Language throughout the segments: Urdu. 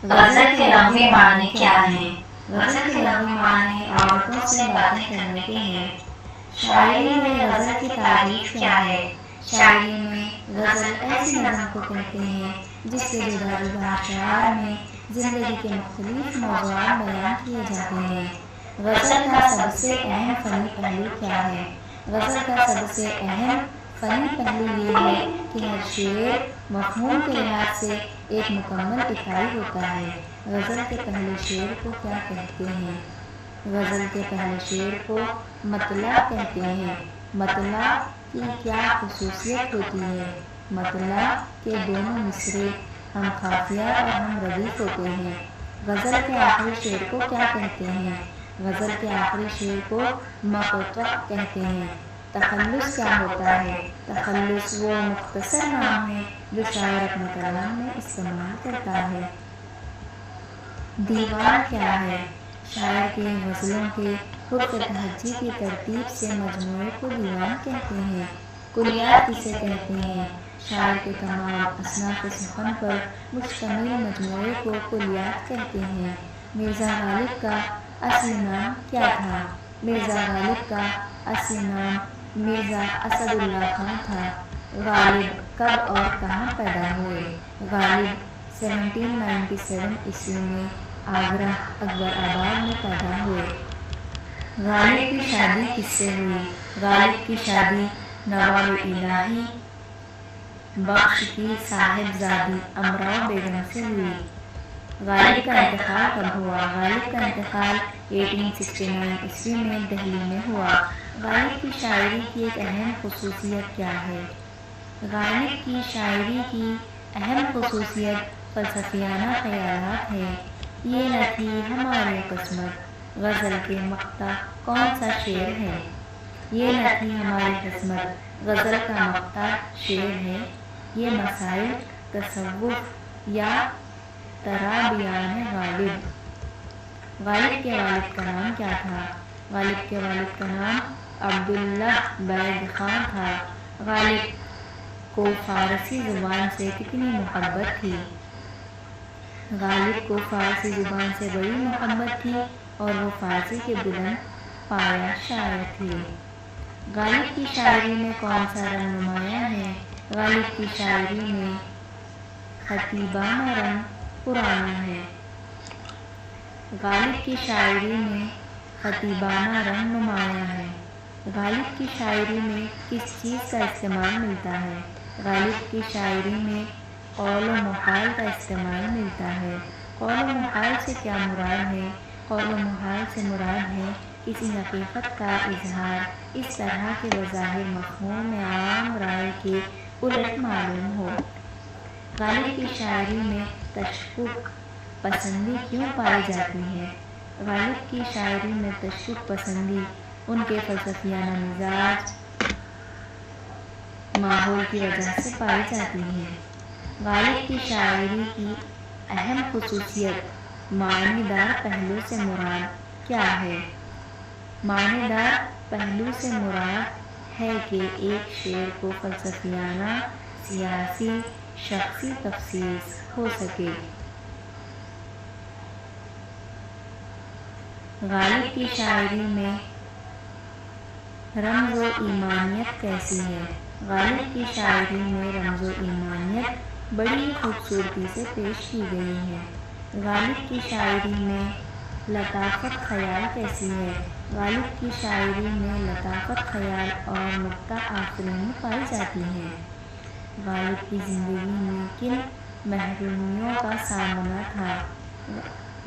غزل کے لغوی معنی کیا ہیں؟ غزل کے لغوی معنی عورتوں سے باتیں کرنے کے ہیں۔ شاعری میں غزل کی تعریف کیا ہے؟ شاعری میں غزل ایسی نظم کو کہتے ہیں جس کے جدا جدا اشعار میں زندگی کے مختلف موضوعات بیان کیے جاتے ہیں۔ غزل کا سب سے اہم فنی پہلو کیا ہے؟ غزل کا سب سے اہم فنی پہلو یہ ہے کہ ہر شعر مفہوم کے لحاظ سے ایک مکمل اکائی ہوتا ہے۔ غزل کے پہلے شعر کو کیا کہتے ہیں؟ غزل کے پہلے شعر کو مطلع کہتے ہیں۔ مطلع کی کیا خصوصیت ہوتی ہے؟ مطلع کے دونوں مصرے ہم خافیہ اور ہم ردیف ہوتے ہیں۔ غزل کے آخری شعر کو کیا کہتے ہیں؟ غزل کے آخری شعر کو مقطع کہتے ہیں۔ تخلص کیا ہوتا ہے؟ تخلص وہ مختصر نام ہے جو شاعر اپنے کلام میں استعمال کرتا ہے۔ دیوان کیا ہے؟ شاعر کی غزلوں کے حرف تہجی کی ترتیب سے مجموعے کو دیوان کہتے ہیں۔ کلیات کسے کہتے ہیں؟ شاعر کے تمام اصناف سخن پر مشتمل مجموعے کو کلیات کہتے ہیں۔ مرزا غالب کا اصل نام کیا تھا؟ مرزا غالب کا اصل نام مرزا اسد اللہ خان تھا۔ غالب کب اور کہاں پیدا ہوئے؟ غالب 1797 عیسوی میں آگرہ اکبر آباد میں پیدا ہوئے۔ غالب کی شادی کس سے ہوئی؟ غالب کی شادی نواب الہی بخش کی صاحبزادی امراؤ بیگم سے ہوئی۔ غالب کا انتقال کب ہوا؟ غالب کا انتقال 1869 عیسوی میں دہلی میں ہوا۔ غالب کی شاعری کی ایک اہم خصوصیت کیا ہے؟ غالب کی شاعری کی اہم خصوصیت فلسفیانہ خیالات ہے۔ یہ نہ تھی ہماری قسمت غزل کے مقطع کون سا شعر ہے؟ یہ نہ تھی ہماری قسمت غزل کا مقطع شعر ہے۔ یہ مسائل تصوف یا ترابیان غالب۔ غالب کے والد کا نام کیا تھا؟ غالب کے والد کا نام عبداللہ بیگ خان تھا۔ غالب کو فارسی زبان سے کتنی محبت تھی؟ غالب کو فارسی زبان سے بڑی محبت تھی اور وہ فارسی کے بلند پایہ شاعر تھے۔ غالب کی شاعری میں کون سا رنگ نمایاں ہے؟ غالب کی شاعری میں خطیبانہ رنگ پرانا ہے۔ غالب کی شاعری میں خطیبانہ رنگ نمایاں ہے۔ غالب کی شاعری میں کس چیز کا استعمال ملتا ہے؟ غالب کی شاعری میں قول و محال کا استعمال ملتا ہے۔ قول و محال سے کیا مراد ہے؟ قول و محال سے مراد ہے کسی حقیقت کا اظہار اس طرح کہ بظاہر مفہوم عام رائے کے الٹ معلوم ہو۔ غالب کی شاعری میں تشکک پسندی کیوں پائی جاتی ہے؟ غالب کی شاعری میں تشکک پسندی ان کے فلسفیانہ مزاج ماحول کی وجہ سے پائی جاتی ہے۔ غالب کی شاعری کی اہم خصوصیت معنی دار پہلو سے مراد کیا ہے؟ معنی دار پہلو سے مراد ہے کہ ایک شعر کو فلسفیانہ، سیاسی، شخصی تفسیر ہو سکے۔ غالب کی شاعری میں رمز و ایمانیت کیسی ہے؟ غالب کی شاعری میں رمز و ایمانیت بڑی خوبصورتی سے پیش کی گئی ہے۔ غالب کی شاعری میں لطافت خیال کیسی ہے؟ غالب کی شاعری میں لطافت خیال اور نکتہ آفرینی پائی جاتی ہے۔ غالب کی زندگی میں کن محرومیوں کا سامنا تھا؟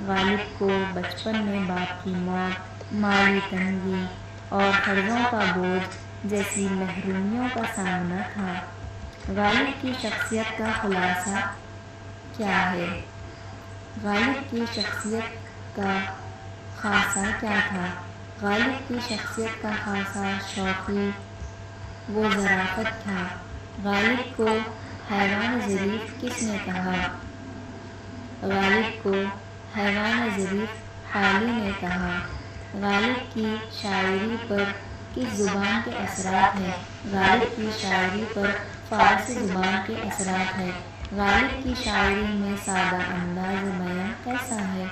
غالب کو بچپن میں باپ کی موت، مالی تنگی اور قرضوں کا بوجھ جیسی محرومیوں کا سامنا تھا۔ غالب کی شخصیت کا خلاصہ کیا ہے؟ غالب کی شخصیت کا خاصہ کیا تھا؟ غالب کی شخصیت کا خاصہ شوخی و ظرافت تھا۔ غالب کو حیوان ظریف کس نے کہا؟ غالب کو حیوان ظریف حالی نے کہا۔ غالب کی شاعری پر کس زبان کے اثرات ہیں؟ غالب کی شاعری پر فارسی زبان کے اثرات ہیں۔ غالب کی شاعری میں سادہ انداز بیاں کیسا ہے؟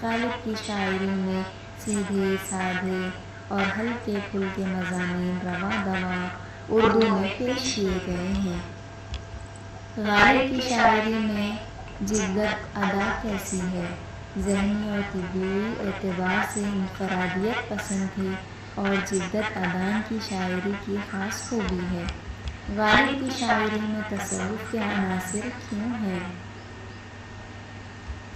غالب کی شاعری میں سیدھے سادھے اور ہلکے پھلکے مضامین رواں دواں اردو میں پیش کیے گئے ہیں۔ غالب کی شاعری میں جدت ادا کیسی ہے؟ ذہنی اور طبعی اعتبار سے انفرادیت پسند تھی اور جدت ادا کی شاعری کی خاص خوبی ہے۔ غالب کی شاعری میں تصوف کے عناصر کیوں ہیں؟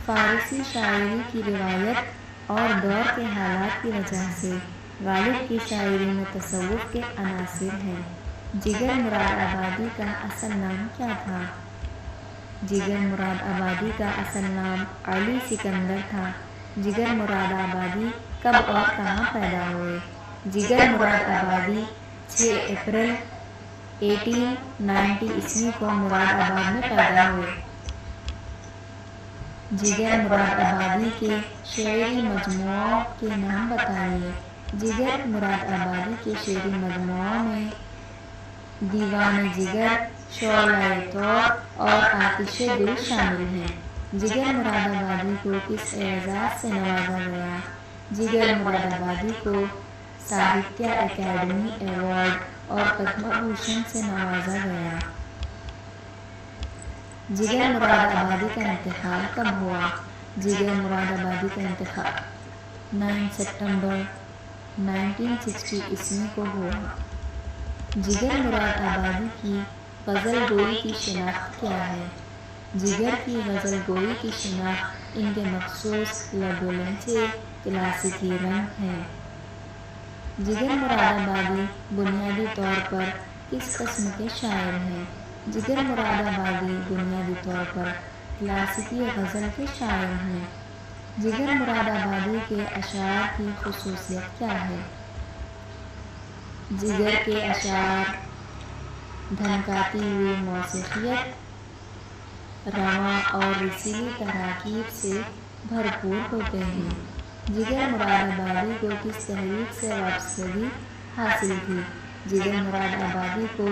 فارسی شاعری کی روایت اور دور کے حالات کی وجہ سے غالب کی شاعری میں تصوف کے عناصر ہیں۔ جگر مراد آبادی کا اصل نام کیا تھا؟ جگر مراد آبادی کا اصل نام علی سکندر تھا۔ جگر مراد آبادی کب اور کہاں پیدا ہوئے؟ جگر مراد آبادی 6 اپریل 1890 عیسوی کو مراد آباد میں پیدا ہوئے۔ جگر مراد آبادی کے شعری مجموعوں کے نام بتائیے۔ جگر مراد آبادی کے شعری مجموعوں میں دیوان جگر، شعلۂ طور اور آتش دل شامل ہیں۔ جگر مراد آبادی کو کس اعزاز سے نوازا گیا؟ جگر مراد آبادی کو ساہتیہ اکیڈمی ایوارڈ اور پدم بھوشن سے نوازا گیا۔ جگر مراد آبادی کا انتقال کب ہوا؟ جگر مراد آبادی کا انتقال 9 ستمبر 1960 عیسوی کو ہوا۔ جگر مراد آبادی کی غزل گوئی کی شناخت کیا ہے؟ جگر کی غزل گوئی کی شناخت ان کے مخصوص لب و لہجے، کلاسیکی رنگ ہیں۔ جگر مراد آبادی بنیادی طور پر کس قسم کے شاعر ہیں؟ جگر مراد آبادی بنیادی طور پر کلاسیکی غزل کے شاعر ہیں۔ جگر مراد آبادی کے اشعار کی خصوصیت کیا ہے؟ جگر کے اشعار دھنکاتی ہوئی موسیقیت، رواں اور رسیلی تراکیب سے بھرپور ہوتے ہیں۔ جگر مراد آبادی کو کس تحریک سے وابستگی حاصل تھی؟ جگر مراد آبادی کو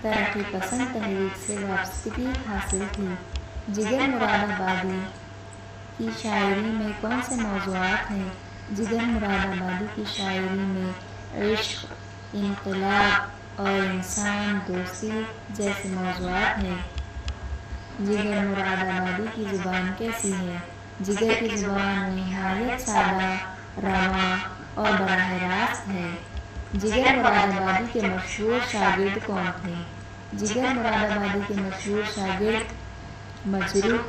ترقی پسند تحریک سے وابستگی حاصل تھی۔ جگر مراد آبادی کی شاعری میں کون سے موضوعات ہیں؟ جگر مراد آبادی کی شاعری میں عشق، انقلاب اور انسان دوستی جیسے موضوعات ہیں۔ جگر مراد آبادی کی زبان کیسی ہے؟ جگر کی زبان نہایت سادہ، رواں اور براہ راست ہے۔ جگر مراد آبادی کے مشہور شاگرد کون تھے؟ جگر مراد آبادی کے مشہور شاگرد مجروح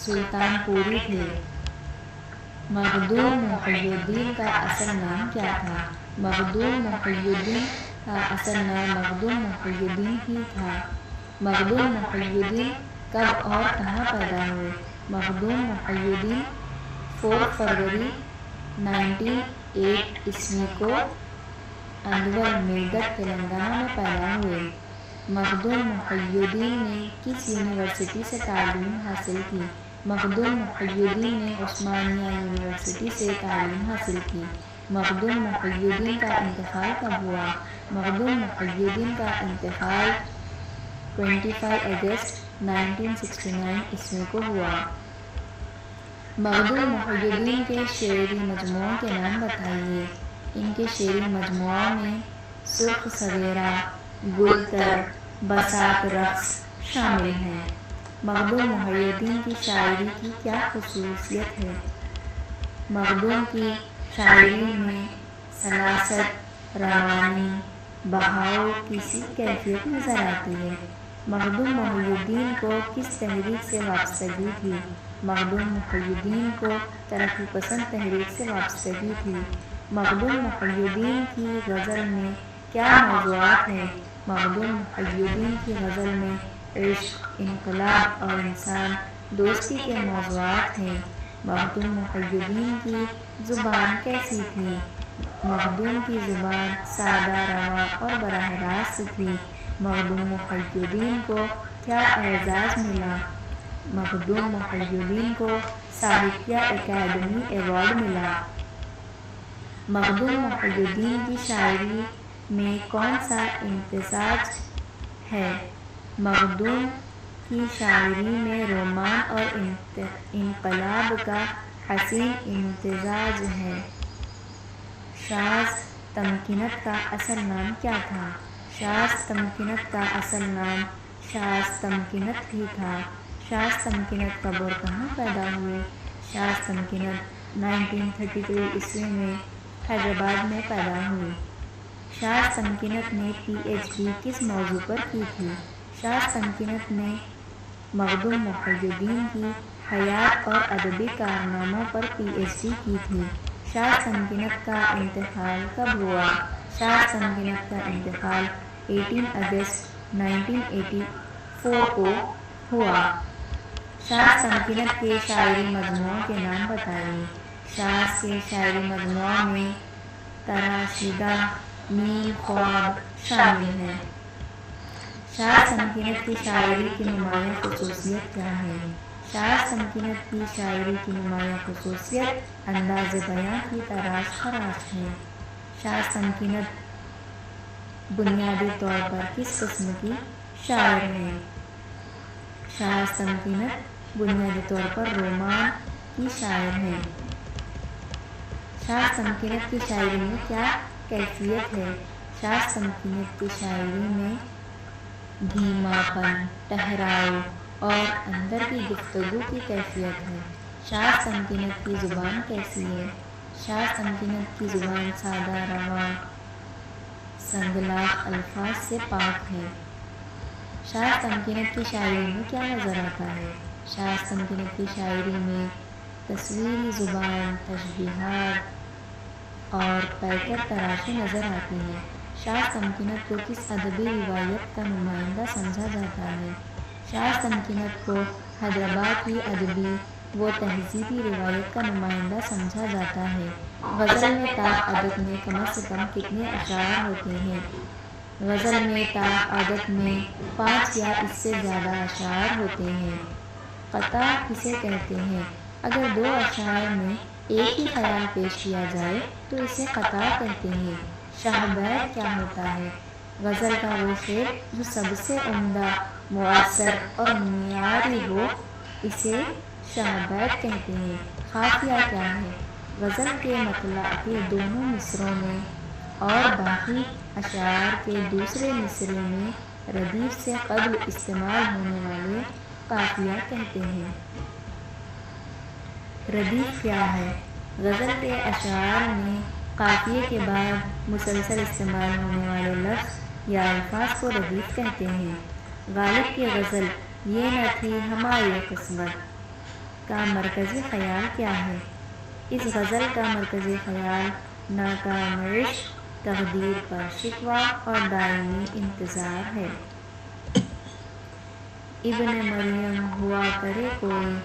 سلطان پوری تھے۔ مخدوم محی الدین کا اصل نام کیا تھا؟ مخدوم محی الدین کا اصل نام مخدوم محی الدین ہی تھا۔ مخدوم محی الدین کب اور کہاں پیدا ہوئے؟ مخدوم محی الدین 4 فروری 1908 عیسوی کو اندول میرگٹ تلنگانہ میں پیدا ہوئے۔ مخدوم محی الدین نے کس یونیورسٹی سے تعلیم حاصل کی؟ مخدوم محی الدین نے عثمانیہ یونیورسٹی سے تعلیم حاصل کی۔ مخدوم محی الدین کا انتقال کب ہوا؟ مخدوم محی الدین کا انتقال 25 اگست 1969 عیسوی کو ہوا۔ مخدوم محی الدین کے شعری مجموعوں کے نام بتائیے۔ ان کے شعری مجموعوں میں سرخ سویرا، گل تر، بساط رقص شامل ہیں۔ مخدوم محی الدین کی شاعری کی کیا خصوصیت ہے؟ مخدوم کی شاعری میں سلاست، روانی، بہاؤ کی سی کیفیت نظر آتی ہے۔ مخدوم محی الدین کو کس تحریک سے وابستگی تھی؟ مخدوم محی الدین کو ترقی پسند تحریک سے وابستگی تھی۔ مخدوم محی الدین کی غزل میں کیا موضوعات ہیں؟ مخدوم محی الدین کی غزل میں عشق، انقلاب اور انسان دوستی کے موضوعات ہیں۔ مخدوم محی الدین کی زبان کیسی تھی؟ مخدوم کی زبان سادہ، رواں اور براہ راست تھی۔ مخدوم محی الدین کو کیا اعزاز ملا؟ مخدوم محی الدین کو ساہتیہ اکیڈمی ایوارڈ ملا۔ مخدوم محی الدین کی شاعری میں کون سا امتزاج ہے؟ مخدوم کی شاعری میں رومان اور انقلاب کا حسین امتزاج ہے۔ شاذ تمکنت کا اصل نام کیا تھا؟ شاذ تمکنت کا اصل نام شاذ تمکنت ہی تھا۔ شاذ تمکنت کب اور کہاں پیدا ہوئے؟ شاذ تمکنت 1933 عیسوی میں حیدرآباد میں پیدا ہوئی۔ شاذ تمکنت نے پی ایچ ڈی کس موضوع پر کی تھی؟ شاذ تمکنت نے مخدوم محی الدین کی حیات اور ادبی کارناموں پر پی ایچ ڈی کی تھی۔ شاذ تمکنت کا انتقال کب ہوا؟ شاذ تمکنت کا انتقال 18 اگست 1984 کو ہوا۔ شاذ تمکنت کے شاعری مجموعوں کے نام بتائیے۔ شاذ کے شاعری مجموعوں میں تراشیدہ، نیل خواب شامل ہیں۔ شاذ تمکنت کی شاعری کی نمایاں خصوصیت کیا ہے؟ شاذ تمکنت کی شاعری کی نمایاں خصوصیت انداز بیاں کی تراش خراش ہے۔ شاذ تمکنت بنیادی طور پر کس قسم کی شاعر ہے؟ شاذ تمکنت بنیادی طور پر رومان کی شاعر ہے۔ شاذ تمکنت کی شاعری میں کیا کیفیت ہے؟ شاذ تمکنت کی شاعری میں دھیما پن، ٹھہراؤ اور اندر کی گفتگو کی کیفیت ہے۔ شاذ تمکنت کی زبان کیسی ہے؟ شاذ تمکنت کی زبان سادہ، رواں، سنگلاخ الفاظ سے پاک ہے۔ شاذ تمکنت کی شاعری میں کیا نظر آتا ہے؟ شاذ تمکنت کی شاعری میں تصویری زبان، تشبیہات اور پیکر تراشی نظر آتی ہے۔ شاذ تمکنت کو کس ادبی روایت کا نمائندہ سمجھا جاتا ہے؟ شاذ تمکنت کو حیدرآباد کی ادبی و تہذیبی روایت کا نمائندہ سمجھا جاتا ہے۔ غزل میں تا عدد میں کم از کم کتنے اشعار ہوتے ہیں؟ غزل میں تا عدد میں 5 یا اس سے زیادہ اشعار ہوتے ہیں۔ قطع کسے کہتے ہیں؟ اگر 2 اشعار میں ایک ہی خیال پیش کیا جائے تو اسے قطع کہتے ہیں۔ شاہ بیت کیا ہوتا ہے؟ غزل کا وہ شعر جو سب سے عمدہ، مؤثر اور معیاری ہو، اسے شاہ بیت کہتے ہیں۔ قافیہ کیا ہے؟ غزل کے مطلع کے دونوں مصروں میں اور باقی اشعار کے دوسرے مصرے میں ردیف سے قبل استعمال ہونے والے قافیہ کہتے ہیں۔ ردیف کیا ہے؟ غزل کے اشعار میں قافیے کے بعد مسلسل استعمال ہونے والے لفظ یا الفاظ کو ردیف کہتے ہیں۔ غالب کی غزل یہ نہ تھی ہماری قسمت کا مرکزی خیال کیا ہے؟ اس غزل کا مرکزی خیال ناکام عشق، تقدیر پر شکوہ اور دائمی انتظار ہے۔ ابن مریم ہوا کرے کوئی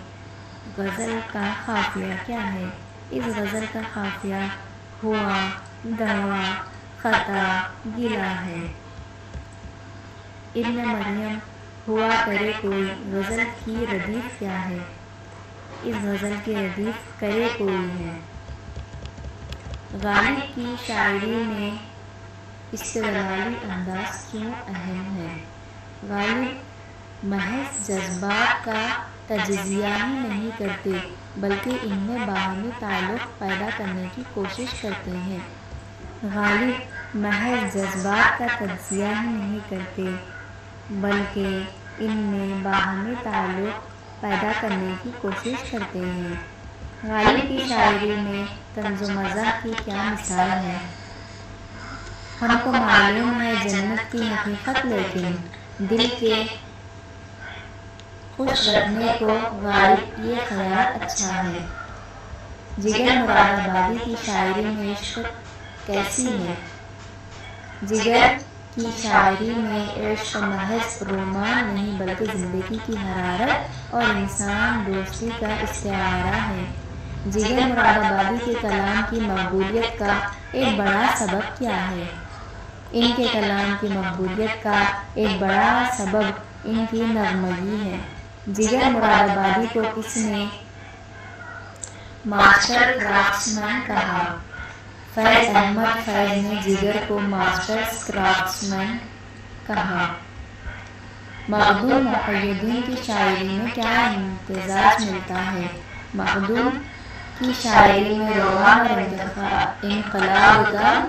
غزل کا قافیہ کیا ہے؟ اس غزل کا قافیہ ہوا، دوا، خطا، گلہ ہے۔ ابن مریم ہوا کرے کوئی غزل کی ردیف کیا ہے؟ اس غزل کی ردیف کرے کوئی ہے۔ غالب کی شاعری میں استدلالی انداز کیوں اہم ہے؟ غالب محض جذبات کا تجزیہ ہی نہیں کرتے بلکہ ان میں باہمی تعلق پیدا کرنے کی کوشش کرتے ہیں۔ غالب محض جذبات کا تجزیہ ہی نہیں کرتے بلکہ ان میں باہمی تعلق پیدا کرنے کی کوشش کرتے ہیں۔ غالب کی شاعری میں طنز و مزاح کی کیا مثال ہے؟ ہم کو معلوم ہے جنت کی حقیقت لیکن دل کے خوش رکھنے کو غالب یہ خیال اچھا ہے۔ جگر مراد آبادی کی شاعری میں عشق کیسی ہے؟ جگر کی شاعری میں عشق محض رومان نہیں بلکہ زندگی کی حرارت اور انسان دوستی کا استعارہ ہے۔ جگر مراد آبادی کے کلام کی مقبولیت کا ایک بڑا سبب کیا ہے؟ ان کے کلام کی مقبولیت کا ایک بڑا سبب ان کی نغمگی ہے۔ جگر مراد آبادی کو کس نے ماسٹر کرافٹسمین کہا؟ فیض احمد فیض نے جگر کو ماسٹر کرافٹسمین کہا۔ مخدوم محی الدین کی شاعری میں کیا امتزاج ملتا ہے؟ مخدوم کی شاعری میں رومان اور انقلاب کا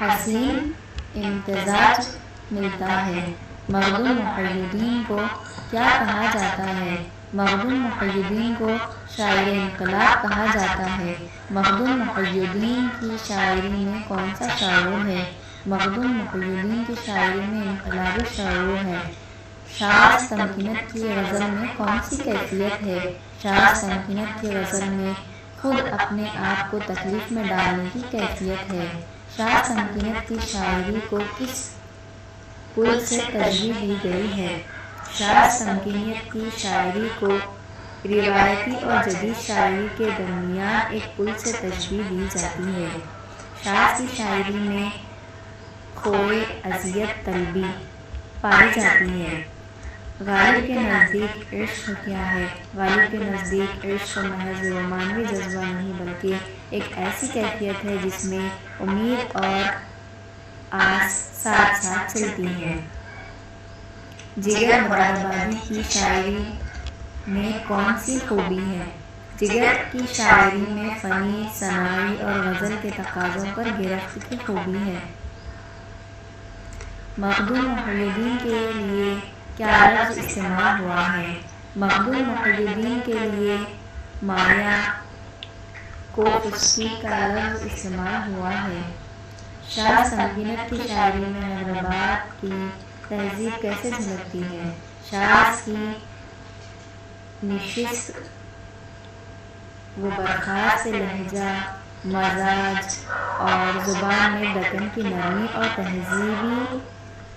حسین امتزاج ملتا ہے۔ مخدوم محی الدین کو کیا کہا جاتا ہے؟ مخدوم محی الدین کو شاعر انقلاب کہا جاتا ہے۔ مخدوم محی الدین کی شاعری میں کون سا شعور ہے؟ مخدوم محی الدین کی شاعری میں انقلابی شعور ہے۔ شاذ تمکنت کی غزل میں کون سی کیفیت ہے؟ شاذ تمکنت کی غزل میں خود اپنے آپ کو تکلیف میں ڈالنے کی کیفیت ہے۔ شاذ تمکنت کی شاعری کو کس پل سے تشبیہ دی گئی ہے؟ شاذ تمکنت کی شاعری کو روایتی اور جدید شاعری کے درمیان ایک پل سے تشبیہ دی جاتی ہے۔ شاذ کی شاعری میں کھوئے اذیت طلبی پائی جاتی ہے۔ غالب کے نزدیک عشق کیا ہے؟ غالب کے نزدیک عشق محض رومانوی جذبہ نہیں بلکہ ایک ایسی کیفیت ہے جس میں امید اور آس ساتھ ساتھ چلتی ہیں۔ جگر مراد آبادی کی شاعری میں کون سی خوبی ہے؟ جگر کی شاعری میں فنی، صناعی اور غزل کے تقاضوں پر گرفت کی خوبی ہے۔ مخدوم محی الدین کے لیے کیا لفظ استعمال ہوا ہے؟ مخدوم محی الدین کے لیے مایا کوفسکی کا لفظ استعمال ہوا ہے۔ شاذ تمکنت کی شاعری میں حیدرآباد کی تہذیب کیسے جھلکتی ہے؟ شاذ کی نشست و برخاست لہجہ، مزاج اور زبان میں دکن کی نرمی اور تہذیبی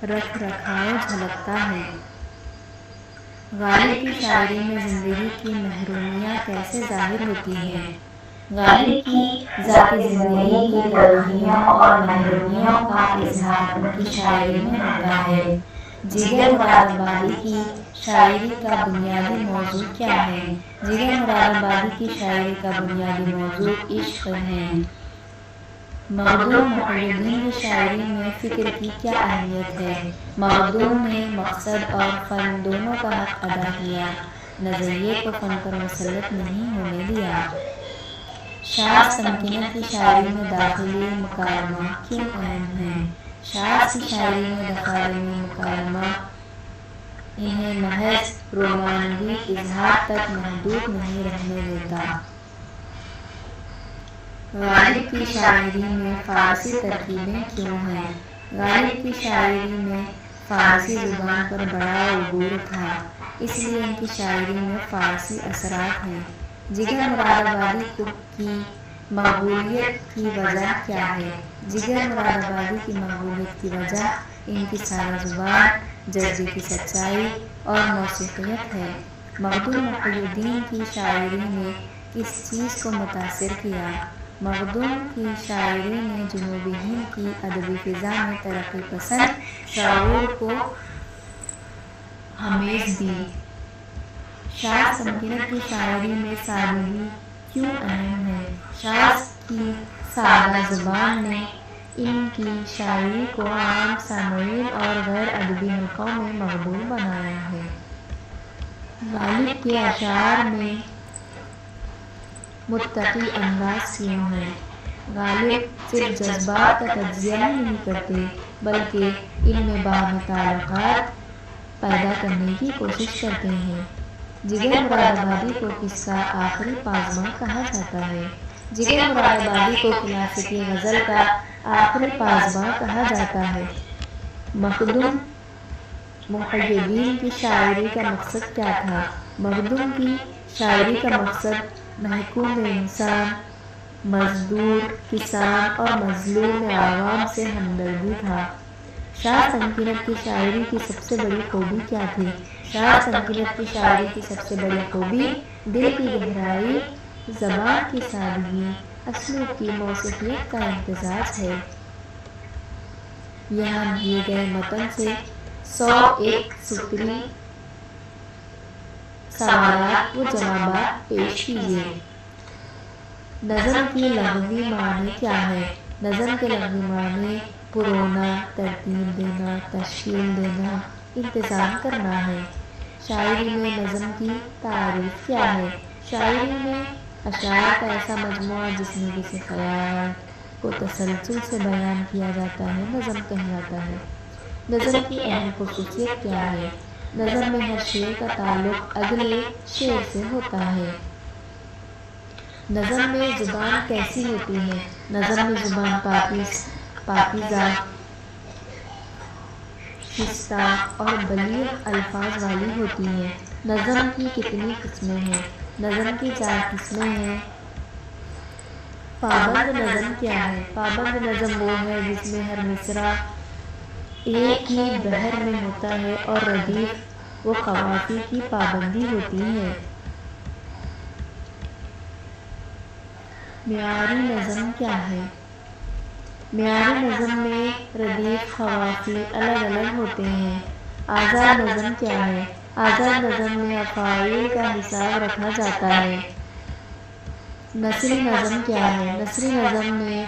رکھ رکھاؤ جھلکتا ہے۔ غالب کی شاعری میں زندگی کی محرومیاں کیسے ظاہر ہوتی ہیں؟ غالب کی ذاتی زندگی کی تلخیوں اور محرومیوں کا اظہار ان کی شاعری میں ہوتا ہے۔ جگر مراد آبادی کی شاعری کا بنیادی موضوع کیا ہے؟ جگر مراد آبادی کی شاعری کا بنیادی موضوع عشق ہے۔ مخدوم محی الدین کی شاعری میں فکر کی کیا اہمیت ہے؟ مخدوم نے مقصد اور فن دونوں کا حق ادا کیا، نظریے کو فن پر مسلط نہیں ہونے دیا۔ شاذ تمکنت کی شاعری میں داخلی مکالمہ کیوں اہم ہے؟ شاذ کی شاعری میں داخلی مکالمہ انہیں محض رومانوی اظہار تک محدود نہیں رہنے دیتا۔ غالب کی شاعری میں فارسی ترکیبیں کیوں ہیں؟ غالب کی شاعری میں فارسی زبان پر بڑا عبور تھا، اس لیے ان کی شاعری میں فارسی اثرات ہیں۔ جگر مراد آبادی کی مقبولیت کی وجہ کیا ہے؟ جگر مراد آبادی کی مقبولیت کی وجہ ان کی سادہ زبان، جذبے کی سچائی اور موسیقیت ہے۔ مخدوم محی الدین کی شاعری نے کس چیز کو متاثر کیا؟ مخدوم کی شاعری نے جنوبی ہند کی ادبی فضا میں ترقی پسند شعور کو آمیز دی۔ شاذ تمکنت کی شاعری میں سادگی کیوں اہم ہے؟ شاذ کی سادہ زبان نے ان کی شاعری کو عام سامعین اور غیر ادبی حلقوں میں مقبول بنایا ہے۔ غالب کے اشعار میں متقی انداز کیوں ہے؟ غالب صرف جذبات کا تجزیہ ہی نہیں کرتے بلکہ ان میں باہمی تعلقات پیدا کرنے کی کوشش کرتے ہیں۔ جگر مراد آبادی کو کس کا آخری پاسباں کہا جاتا ہے؟ جگر مراد آبادی کو کلاسیکی غزل کا آخری پاسباں کہا جاتا ہے۔ مخدوم محی الدین کی شاعری کا مقصد کیا تھا؟ مخدوم کی شاعری کا مقصد محکوم انسان، مزدور، کسان اور مظلوم عوام سے ہمدردی تھا۔ شاذ تمکنت کی شاعری کی سب سے بڑی خوبی کیا تھی؟ شاذ تمکنت کی شاعری کی سب سے بڑی خوبی دل کی گہرائی، زبان کی سادگی، اسلوب کی موسیقیت کا امتزاج ہے۔ یہاں دیے گئے متن سے 101 سطری سوالات و جوابات پیش کیجیے۔ نظم کی لغوی معنی کیا ہے؟ نظم کے لغوی معنی پرونا، ترتیب دینا، تشکیل دینا، انتظام کرنا ہے۔ شاعری میں نظم کی تعریف کیا ہے؟ شاعری میں اشعار کا ایسا مجموعہ جس میں کسی خیال کو تسلسل سے بیان کیا جاتا ہے نظم کہلاتا ہے۔ نظم کی اہم خصوصیت کیا ہے؟ نظم میں ہر شعر کا تعلق اگلے شعر سے ہوتا ہے۔ نظم میں زبان کیسی ہوتی ہے؟ نظم میں زبان پاکیزہ، شائستہ اور بلیغ الفاظ والی ہوتی ہے۔ نظم کی کتنی قسمیں ہیں؟ نظم کی 4 قسمیں ہیں۔ پابند نظم کیا ہے؟ پابند نظم وہ ہے جس میں ہر مصرع ایک ہی بحر میں ہوتا ہے اور ردیف و قوافی کی پابندی ہوتی ہے۔ معیاری نظم کیا ہے؟ معیاری نظم میں ردیف قوافی الگ الگ ہوتے ہیں۔ آزاد نظم کیا ہے؟ آزاد نظم میں افعال کا حساب رکھا جاتا ہے۔ نثری نظم کیا ہے؟ نثری نظم میں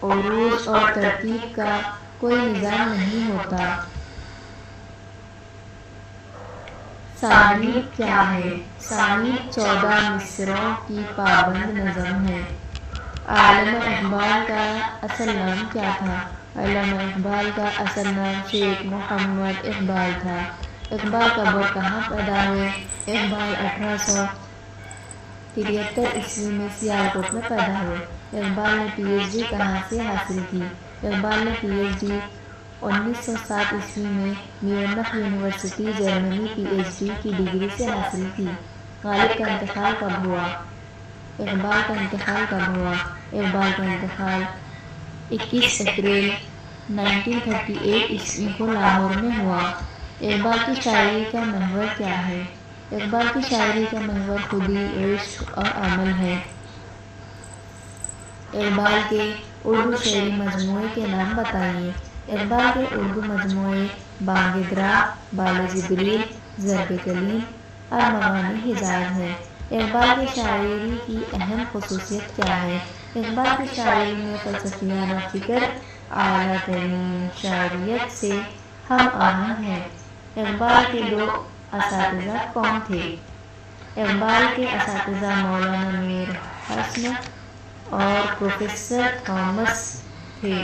عروض اور ترتیب کا کوئی نظام نہیں ہوتا۔ سانیت کیا ہے؟ سانیت 14 مصرعوں کی پابند نظم ہے۔ علامہ اقبال کا اصل نام کیا تھا؟ علامہ اقبال کا اصل نام شیخ محمد اقبال تھا۔ اقبال کب اور کہاں پیدا ہوئے؟ اقبال 1873 عیسوی میں سیالکوٹ میں پیدا ہوئے۔ اقبال نے PhD کہاں سے حاصل کی؟ اقبال نے PhD 1907 عیسوی میں میونخ یونیورسٹی جرمنی PhD کی ڈگری سے حاصل کی۔ غالب کا انتقال کب ہوا؟ اقبال کا انتقال کب ہوا؟ اقبال کا انتقال 21 اپریل 1938 عیسوی کو لاہور میں ہوا۔ اقبال کی شاعری کا محور کیا ہے؟ اقبال کی شاعری کا محور خودی، عشق اور عمل ہے۔ اقبال کے اردو شعری مجموعے کے نام بتائیے۔ اقبال کے اردو مجموعے بانگ درا، بال جبریل، ضرب کلیم اور مغانِ حجاز ہیں۔ اقبال کی شاعری کی اہم خصوصیت کیا ہے؟ اقبال کی شاعری میں فلسفیانہ فکر اعلیٰ ترین شاعریت سے ہم آہنگ ہے۔ اقبال کے 2 اساتذہ کون تھے؟ اقبال کے اساتذہ مولانا میر حسن اور پروفیسر تھامس تھے۔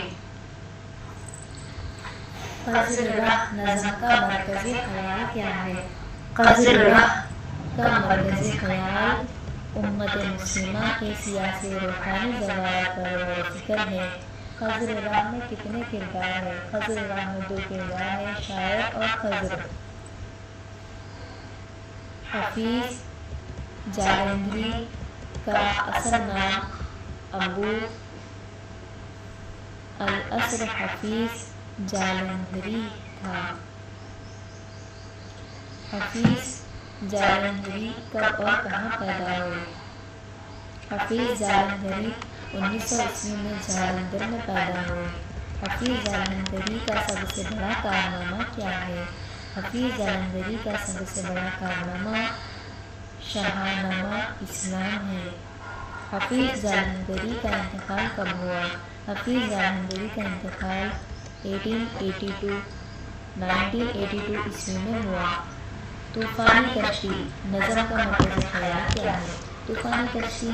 قزر راہ نظم کا مرکزی خیال کیا ہے؟ قزر راہ کا مرکزی خیال امت مسلمہ کے سیاسی و روحانی زوال پر غور و فکر ہے۔ قزر راہ میں کتنے کردار ہیں؟ قزر راہ میں 2 کردار ہیں، شاعر اور خضر۔ حفیظ جالندھری کا اصل نام ابو الاسر حفیظ جالندھری تھا۔ حفیظ جالندھری کب اور کہاں پیدا ہوئے؟ حفیظ جالندھری 1900 عیسوی میں جالندھر میں پیدا ہوئے۔ حفیظ جالندھری کا سب سے بڑا کارنامہ کیا ہے؟ حفیظ جالندھری کا سب سے بڑا کارنامہ شاہنامہ اسلام ہے۔ حفیظ جالندھری کا انتقال کب ہوا؟ حفیظ جالندھری کا انتقال 1982 عیسوی میں ہوا۔ طوفانی کشتی نظم کا مرکزی خیال کیا ہے؟ طوفانی کشتی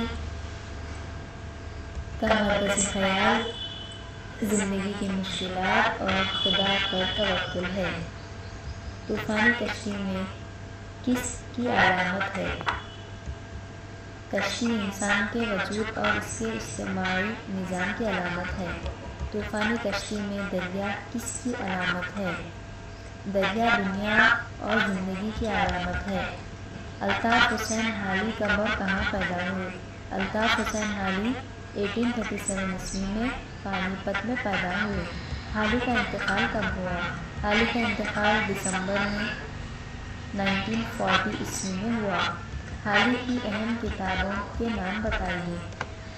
کا مرکزی خیال زندگی کی مشکلات اور خدا پر توکل ہے۔ طوفانی کشتی میں کس کی علامت ہے؟ کشتی انسان کے وجود اور اس کے اجتماعی نظام کی علامت ہے۔ طوفانی کشتی میں دریا کس کی علامت ہے؟ دریا دنیا اور زندگی کی علامت ہے۔ الطاف حسین حالی کب اور کہاں پیدا ہوئے؟ الطاف حسین حالی 1837 عیسوی میں پانی پت میں پیدا ہوئے۔ حالی کا انتقال کب ہوا؟ حالی کا انتقال دسمبر میں 1940 عیسوی میں ہوا۔ حالی کی اہم کتابوں کے نام بتائیے۔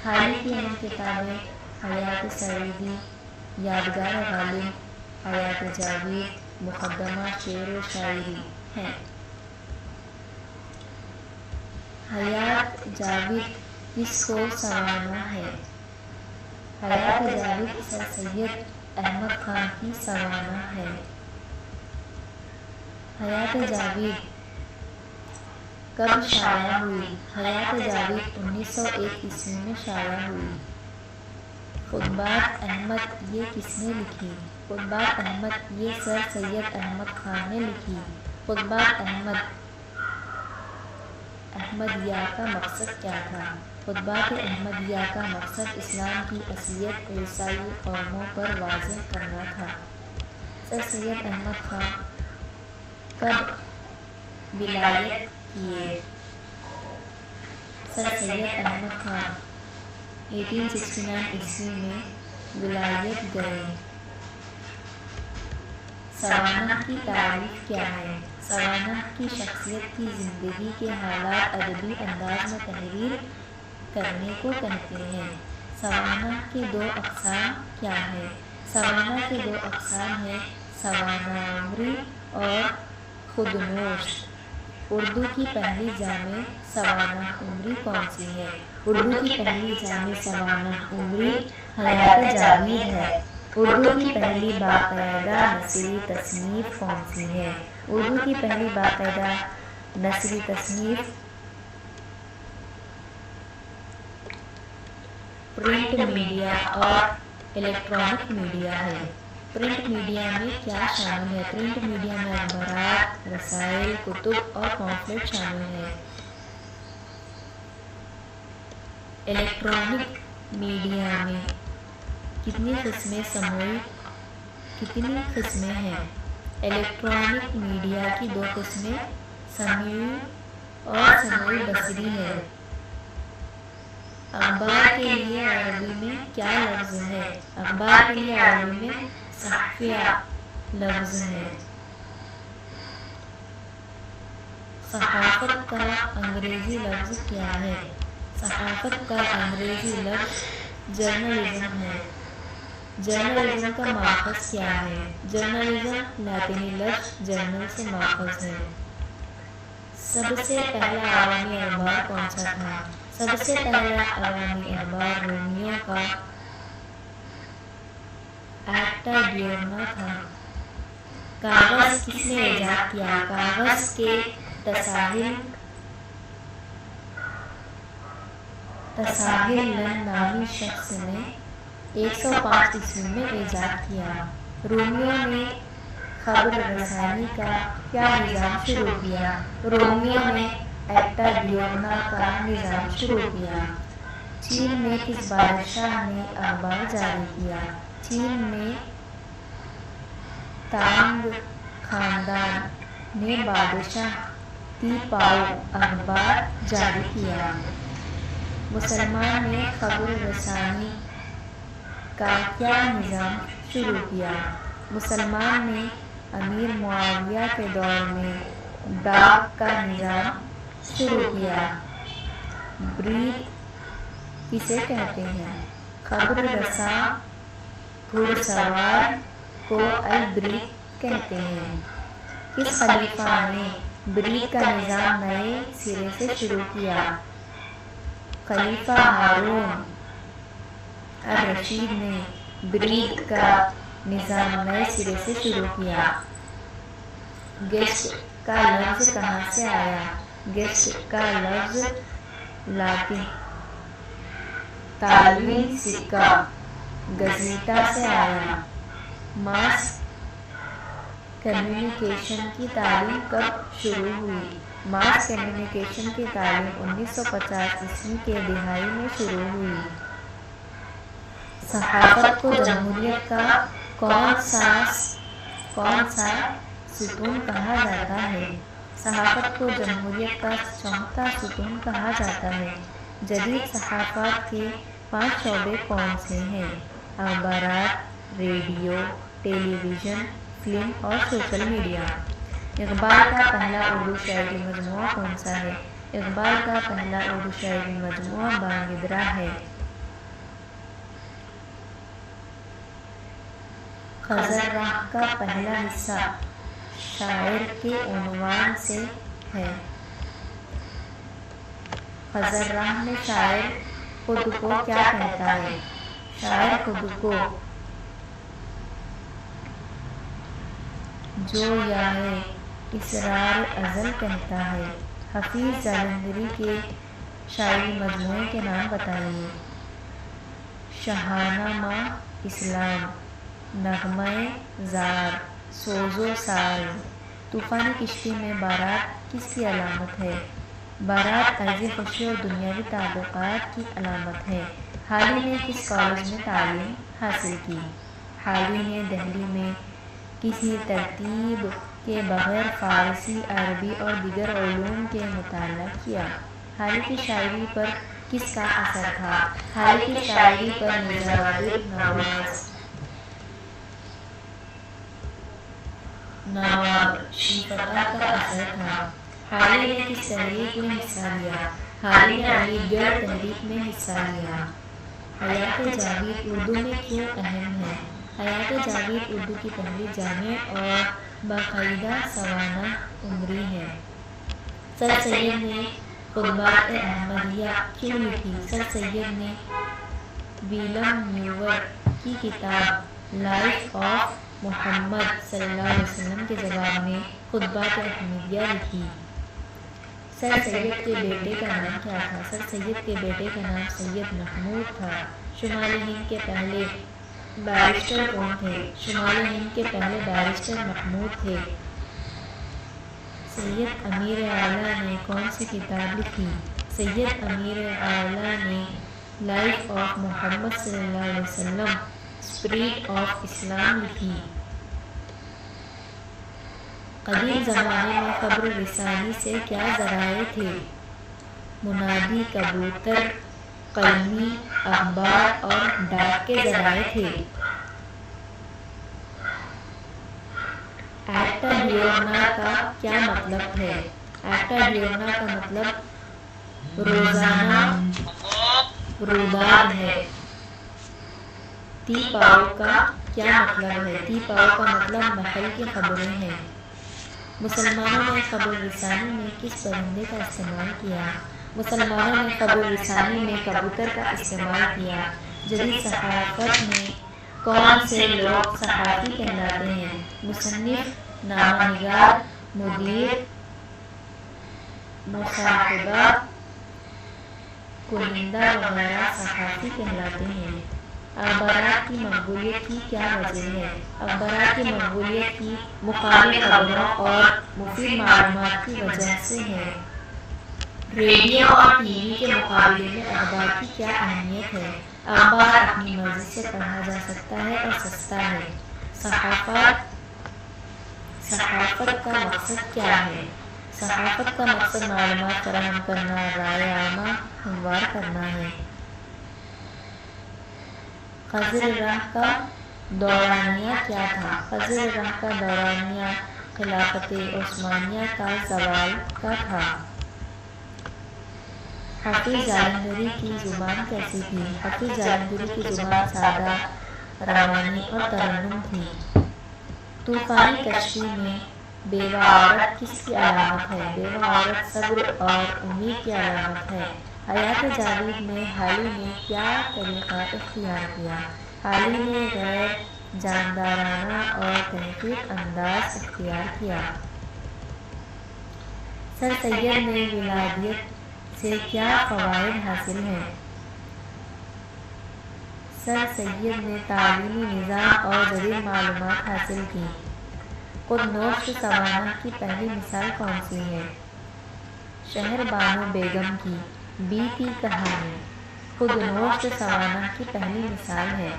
حالی کی اہم کتابیں حیات سعیدی، یادگار غالب، حیات جاوید، مقدمہ شعر و شاعری ہیں۔ حیات جاوید کس کو سوانح ہے؟ حیات جاوید سر سید احمد خان کی سوانح ہے۔ حیات جاوید کب شائع ہوئی؟ حیات جاوید 1901 عیسوی میں شائع ہوئی۔ خطبات احمد یہ کس نے لکھی؟ خطبات احمد یہ سر سید احمد خان نے لکھی۔ خطبات احمدیہ کا مقصد کیا تھا؟ خطبات احمدیہ کا مقصد اسلام کی اصلیت عیسائی قوموں پر واضح کرنا تھا۔ سر سید احمد خان کب ولایت کیے؟ سر سید احمد خان 1869 عیسوی میں ولایت گئے۔ سوانح کی تعریف کیا ہے؟ سوانح کی شخصیت کی زندگی کے حالات ادبی انداز میں تحریر کرنے کو کہتے ہیں۔ سوانح کے دو اقسام کیا ہیں؟ سوانح کے دو اقسام ہیں، سوانح عمری اور خودنوشت۔ اردو کی پہلی جامع سوانح عمری کون سی ہے؟ اردو کی پہلی جامع سوانح عمری حیات جاوید ہے۔ اردو کی پہلی باقاعدہ نثری تصنیف کون سی ہے؟ اردو کی پہلی باقاعدہ نثری تصنیف پرنٹ میڈیا اور الیکٹرانک میڈیا ہے۔ پرنٹ میڈیا میں کیا شامل ہے؟ پرنٹ میڈیا میں اخبارات، رسائل، کتب اور پامفلٹ شامل ہیں۔ الیکٹرانک میڈیا میں کتنی قسمیں ہیں؟ الیکٹرانک میڈیا کی دو قسمیں سمعی اور سمعی بصری ہیں۔ اخبار کے لیے عربی میں کیا لفظ ہے؟ اخبار کے لیے عربی میں صحیفہ لفظ ہے۔ صحافت کا انگریزی لفظ کیا ہے؟ صحافت کا انگریزی لفظ جرنلزم ہے۔ جرنلزم کا ماخذ کیا ہے؟ جرنلزم لاطینی لفظ جرنل سے ماخوذ ہے۔ سب سے پہلا عوامی اخبار کون سا تھا؟ سب سے پہلا عوامی اخبار رومیوں کا ایکٹا ڈیورنا تھا۔ کاغذ کس نے ایجاد کیا؟ کاغذ کے تساہل نامی شخص نے 105 عیسوی میں ایجاد کیا۔ رومیوں نے خبر رسانی کا کیا نظام شروع کیا؟ رومیوں نے ایکٹا ڈیورنا کا نظام شروع کیا۔ چین میں کس بادشاہ نے اخبار جاری کیا؟ چین میں تانگ خاندان نے بادشاہ تی پاؤ اخبار جاری کیا۔ مسلمان نے خبر رسانی کا کیا نظام شروع کیا؟ مسلمان نے امیر معاویہ کے دور میں ڈاک کا نظام شروع کیا۔ بریگ کسے کہتے ہیں؟ خبر رساں گھڑ سوار کو البریگ کہتے ہیں۔ کس خلیفہ نے بریگ کا نظام نئے سرے سے شروع کیا؟ خلیفہ ہارون الرشید نے بریگ کا نظام نئے سرے سے شروع کیا۔ گیسٹ کا لفظ کہاں سے آیا؟ گیسٹ کا لفظ لاطینی تعلیمی سکہ گزیٹا سے آیا۔ ماس کمیونیکیشن کی تعلیم کب شروع ہوئی؟ ماس کمیونیکیشن کی تعلیم 1950 عیسوی کے دہائی میں شروع ہوئی۔ صحافت کو جمہوریت کا کون سا ستون کہا جاتا ہے؟ صحافت کو جمہوریت کا چوتھا ستون کہا جاتا ہے۔ جدید صحافت کے 5 شعبے کون سے ہیں؟ اخبارات، ریڈیو، ٹیلی ویژن، فلم اور سوشل میڈیا۔ اقبال کا پہلا اردو شعری مجموعہ کون سا ہے؟ اقبال کا پہلا اردو شعری مجموعہ بانگیدرا ہے۔ خضر راہ کا پہلا حصہ شاعر کے عنوان سے ہے۔ خضر راہ میں شاعر خود کو کیا کہتا ہے؟ شاعر خود کو جو یا ہے اسرار ازل کہتا ہے۔ حفیظ جالندھری کے شاعری مجموعے کے نام بتائیے۔ شاہنامہ اسلام، نغمہ زار، سوز و ساز۔ طوفانی کشتی میں بارات کس کی علامت ہے؟ بارات عرضی خوشی اور دنیاوی تعلقات کی علامت ہے۔ حالی نے کس کالج میں تعلیم حاصل کی؟ حالی نے دہلی میں کسی ترتیب کے بغیر فارسی، عربی اور دیگر علوم کے مطالعہ کیا۔ حالی کی شاعری پر کس کا اثر تھا؟ حالی کی شاعری پر نظام نواب شفیق کا اثر تھا۔ حالی نے کس تحریک میں حصہ لیا؟ حالی نے علی گڑھ تحریک میں حصہ لیا۔ حیات جاوید اردو میں کیوں اہم ہے؟ حیات جاوید اردو کی پہلی جامع اور باقاعدہ سوانح عمری ہے۔ سر سید نے خطبات احمدیہ کیوں لکھی؟ سر سید نے ویلم میور کی کتاب لائف آف محمد صلی اللہ علیہ وسلم کے جواب میں خطبات احمدیہ لکھی۔ سر سید کے بیٹے کا نام کیا تھا؟ سر سید کے بیٹے کا نام سید محمود تھا۔ شمالی ہند کے پہلے بیرسٹر کون تھے؟ شمالی ہند کے پہلے بیرسٹر محمود تھے۔ سید امیر اعلیٰ نے کون سی کتاب لکھی؟ سید امیر اعلیٰ نے لائف آف محمد صلی اللہ علیہ وسلم، اسپرٹ آف اسلام لکھی۔ قدیم زمانے میں خبر رسانی سے کیا ذرائع تھے؟ منادی، کبوتر، قلمی، اخبار اور ڈاک کے ذرائع تھے۔ ایکٹا ڈیورنا کا کیا مطلب ہے؟ ایکٹا ڈیورنا کا مطلب روزانہ روداد ہے۔ تی پاؤ کا کیا مطلب ہے؟ تی پاؤ کا مطلب محل کی خبریں ہیں۔ مسلمانوں نے خبر رسانی میں کس پرندے کا استعمال کیا؟ مسلمانوں نے خبر رسانی میں کبوتر کا استعمال کیا۔ جدید صحافت میں کون سے لوگ صحافی کہلاتے ہیں؟ مصنف، نامہ نگار، مدیر، مصاحبہ کنندہ وغیرہ صحافی کہلاتے ہیں۔ اخبارات کی مقبولیت کی کیا وجہ ہے؟ اخبارات کی مقبولیت کی مخالف خبروں اور مفید معلومات کی وجہ سے ہے۔ ریڈیو اور ٹی وی کے مقابلے میں اخبار کی کیا اہمیت ہے؟ اخبار اپنی مرضی سے پڑھا جا سکتا ہے اور سستا ہے۔ صحافت کا مقصد کیا ہے؟ صحافت کا مقصد معلومات فراہم کرنا، رائے عامہ ہموار کرنا ہے۔ خضر راہ کا دورانیہ کیا تھا؟ خضر راہ کا دورانیہ خلافت عثمانیہ کا زوال کا تھا۔ حفیظ جالندھری کی زبان کیسی تھی؟ حفیظ جالندھری کی زبان سادہ، روانی اور ترنم تھی۔ طوفانی کشتی میں بیوہ عورت کس کی علامت ہے؟ بیوہ عورت صبر اور امید کی علامت ہے۔ حیات جاوید میں حالی نے کیا طریقہ اختیار کیا؟ حالی نے غیر جاندارانہ اور تحقیق انداز اختیار کیا۔ سر سید نے ولادیت سے کیا فوائد حاصل ہیں؟ سر سید نے تعلیمی نظام اور جدید معلومات حاصل کی۔ خود نوشت سوانح کی پہلی مثال کون سی ہے؟ شہر بانو بیگم کی بیتی کہانی خود نوشت سوانح کی پہلی مثال ہے۔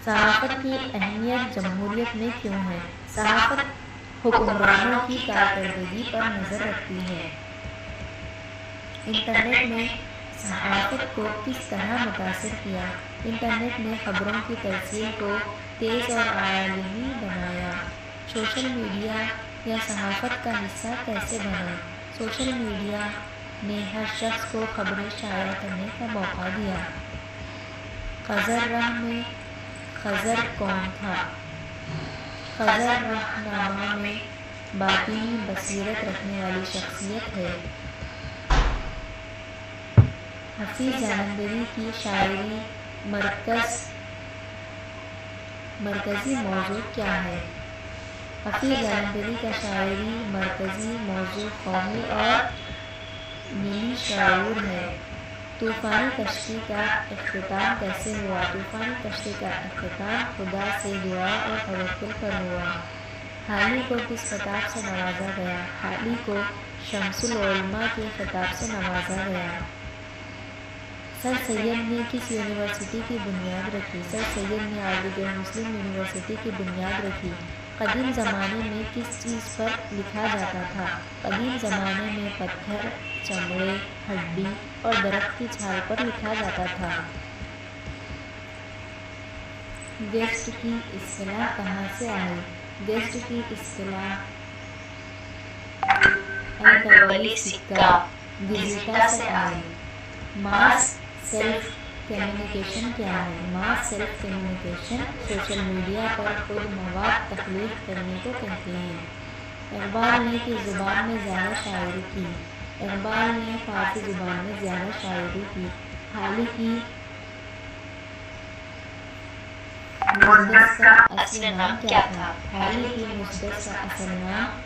صحافت کی اہمیت جمہوریت میں کیوں ہے؟ صحافت حکمرانوں کی کارکردگی پر نظر رکھتی ہے۔ انٹرنیٹ نے صحافت کو کس طرح متاثر کیا؟ انٹرنیٹ نے خبروں کی ترسیل کو تیز اور عالمی بنایا۔ سوشل میڈیا یا صحافت کا حصہ کیسے بنا؟ سوشل میڈیا نے ہر شخص کو خبریں شائع کرنے کا موقع دیا۔ خضر راہ میں خضر کون تھا؟ خضر راہنما میں باطنی بصیرت رکھنے والی شخصیت ہے۔ حفیظ جالندھری کی شاعری مرکزی موضوع کیا ہے؟ حفیظ علندری کا شاعری مرکزی موضوع قومی اور ملی شعور ہے۔ طوفانی کشتی کا اختتام کیسے ہوا؟ طوفانی کشتی کا اختتام خدا سے دعا اور توکل پر ہوا۔ حالی کو کس خطاب سے نوازا گیا؟ حالی کو شمس العلماء کے خطاب سے نوازا گیا۔ سر سید نے کس یونیورسٹی کی بنیاد رکھی؟ سر سید نے علیگڑھ مسلم یونیورسٹی کی بنیاد رکھی۔ قدیم زمانے میں کس چیز پر لکھا جاتا تھا؟ قدیم زمانے میں پتھر، چمڑے، ہڈی اور درخت کی چھال پر لکھا جاتا تھا۔ گیسٹ کی اصطلاح کہاں سے آئی؟ گیسٹ کی اصطلاح الطولی سکہ گزیٹا سے آئی۔ ماس سیلف کمیونیکیشن کیا ہے؟ ماس سیلف کمیونیکیشن سوشل میڈیا پر خود مواد تخلیق کرنے کو کہتے ہیں۔ اقبال نے کس زبان میں زیادہ شاعری کی؟ اقبال نے فارسی زبان میں زیادہ شاعری کی۔ حالی کی مسدس کا اصل نام کیا تھا؟ حالی کی مسدس کا اصل نام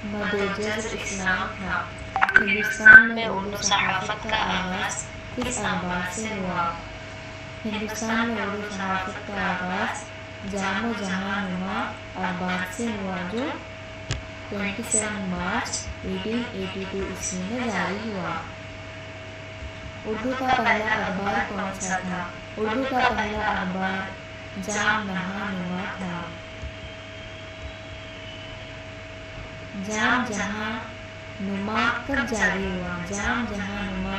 مدوجر اسلام تھا۔ ہندوستان میں اردو صحافت کا آغاز کس اخبار سے ہوا؟ ہندوستان میں اردو صحافت کا آغاز جام و جہاں نما اخبار سے ہوا، جو 27 مارچ 1882 عیسوی میں جاری ہوا۔ اردو کا پہلا اخبار کون سا تھا؟ اردو کا پہلا اخبار جام نہا نما تھا۔ جام جہاں نما کب جاری ہوا؟ جام جہاں نما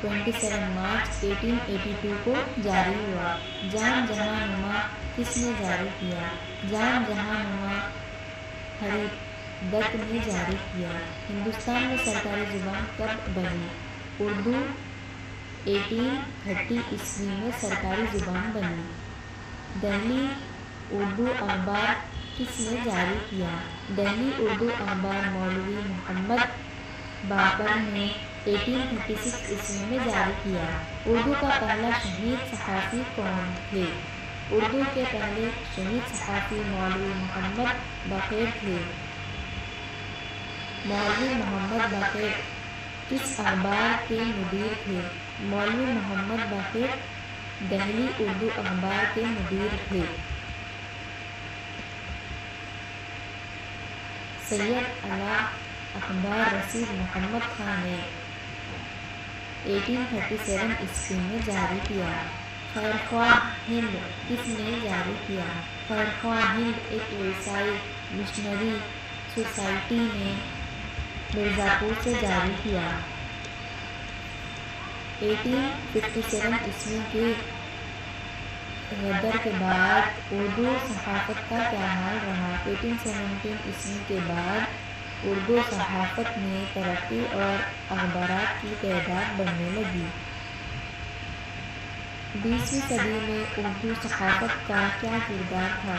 27 مارچ 1882 کو جاری ہوا۔ جام جہاں نما کس نے جاری کیا؟ جام جہاں نما ہری دت نے جاری کیا۔ ہندوستان میں سرکاری زبان کب بنی؟ اردو 1830 عیسوی میں سرکاری زبان بنی۔ دہلی اردو اخبار کس نے جاری کیا؟ دہلی اردو اخبار مولوی محمد باقر نے 1836 عیسوی میں جاری کیا۔ اردو کا پہلا شہید صحافی کون تھے؟ اردو کے پہلے شہید صحافی مولوی محمد باقر تھے۔ مولوی محمد باقر کس اخبار کے مدیر تھے؟ مولوی محمد باقر دہلی اردو اخبار کے مدیر تھے۔ سید اعلیٰ اخبار رشید محمد خان نے 1837 عیسوی میں جاری کیا۔ خیرخواہ ہند کس نے جاری کیا؟ خیرخواہ ہند ایک عیسائی مشنری سوسائٹی نے مرزاپور سے جاری کیا۔ 1857 عیسوی کے غدر کے بعد اردو صحافت کا کیا حال رہا؟ 1817 عیسوی کے بعد اردو صحافت میں ترقی اور اخبارات کی تعداد بڑھنے لگی۔ 20ویں صدی میں اردو صحافت کا کیا کردار تھا؟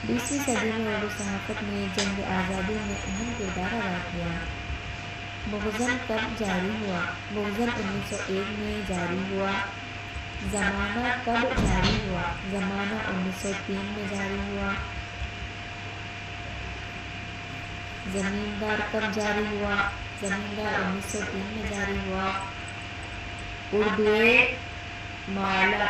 20ویں صدی میں اردو صحافت نے جنگ آزادی میں اہم کردار ادا کیا۔ مغزن کب جاری ہوا؟ مغزن 1901 میں جاری ہوا۔ زمانہ کب جاری ہوا؟ زمانہ 1903 میں جاری ہوا۔ زمیندار کب جاری ہوا؟ زمیندار 1903 میں جاری ہوا۔ اردوئے معلیٰ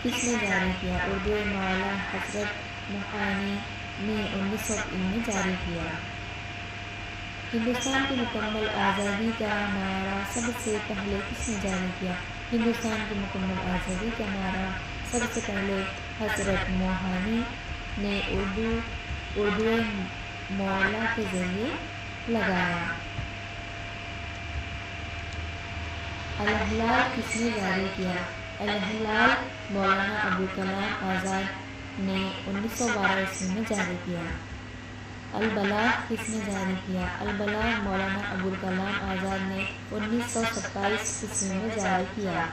کس نے جاری کیا؟ اردوئے معلیٰ حضرت نحوانی نے 1903 میں جاری کیا۔ ہندوستان کی مکمل آزادی کا نعرہ سب سے پہلے کس نے جاری کیا؟ ہندوستان کی مکمل آزادی کا نعرہ سب سے پہلے حضرت نحوانی نے اردوئے معلیٰ کے ذریعے لگایا۔ الہلال کس نے جاری کیا؟ الہلال مولانا ابوالکلام آزاد نے 1912 عیسوی میں جاری کیا۔ البلاغ کس نے جاری کیا؟ البلاغ مولانا ابوالکلام آزاد نے 1927 عیسوی میں جاری کیا۔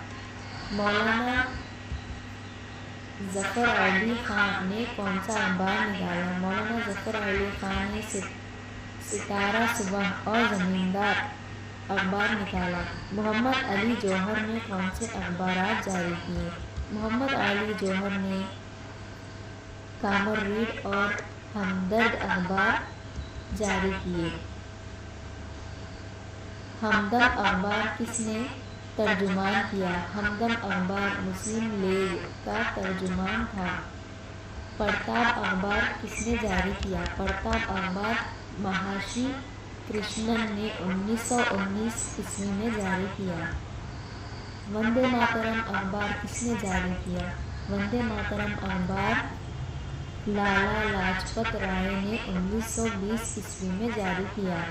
مولانا ظفر علی خان نے کون سا اخبار نکالا؟ مولانا ظفر علی خان نے ستارہ صبح اور زمیندار اخبار نکالا۔ محمد علی جوہر نے کون سے اخبارات جاری کیے؟ محمد علی جوہر نے کامر ریڈ اور ہمدرد اخبار جاری کیے۔ ہمدم اخبار کس نے ترجمان کیا؟ ہمدم اخبار مسلم لیگ کا ترجمان تھا۔ پرتاپ اخبار کس نے جاری کیا؟ پرتاپ اخبار مہارشی کرشنن نے 1919 عیسوی میں جاری کیا۔ وندے ماترم اخبار کس نے جاری کیا؟ وندے ماترم اخبار لالا لاجپت رائے نے 1920 عیسوی میں جاری کیا۔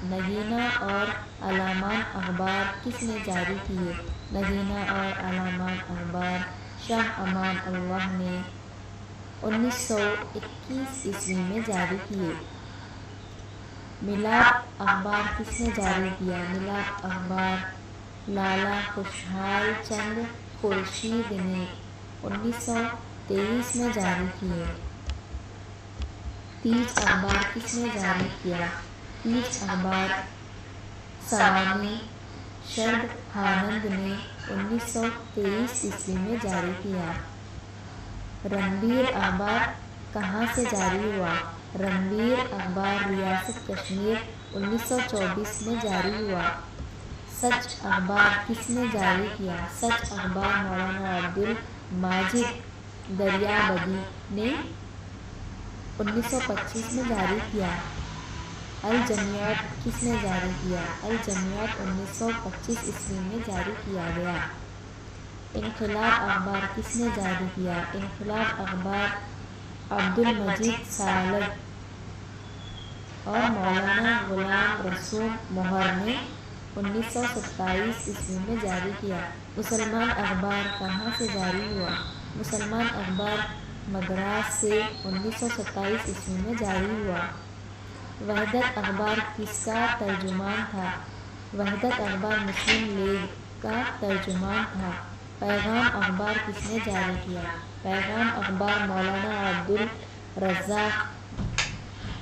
نگینہ اور علامات اخبار کس نے جاری کیے؟ نگینہ اور علامات اخبار شاہ امان اللہ نے 1921 عیسوی میں جاری کیے۔ ملاپ اخبار کس نے جاری کیا؟ ملاپ اخبار لالا خوشحال چند خورشید نے 1923 میں جاری کیے۔ تیج اخبار کس نے جاری کیا؟ تیج اخبار سوامی شرد ہانند نے 1923 عیسوی میں جاری کیا۔ رنبیر اخبار کہاں سے جاری ہوا؟ رنبیر اخبار ریاست کشمیر 1924 میں جاری ہوا۔ سچ اخبار کس نے جاری کیا؟ سچ اخبار مولانا عبدالماجد دریابادی نے 1925 میں جاری کیا۔ الجمیعت کس نے جاری کیا؟ الجمیعت 1925 عیسوی میں جاری کیا گیا۔ انقلاب اخبار کس نے جاری کیا؟ انقلاب اخبار عبدالمجید سالگ اور مولانا غلام رسول مہر نے 1927 عیسوی میں جاری کیا۔ مسلمان اخبار کہاں سے جاری ہوا؟ مسلمان اخبار مدراس سے 1927 عیسوی میں جاری ہوا۔ وحدت اخبار کس کا ترجمان تھا؟ وحدت اخبار مسلم لیگ کا ترجمان تھا۔ پیغام اخبار کس نے جاری کیا؟ پیغام اخبار مولانا عبدالرزاق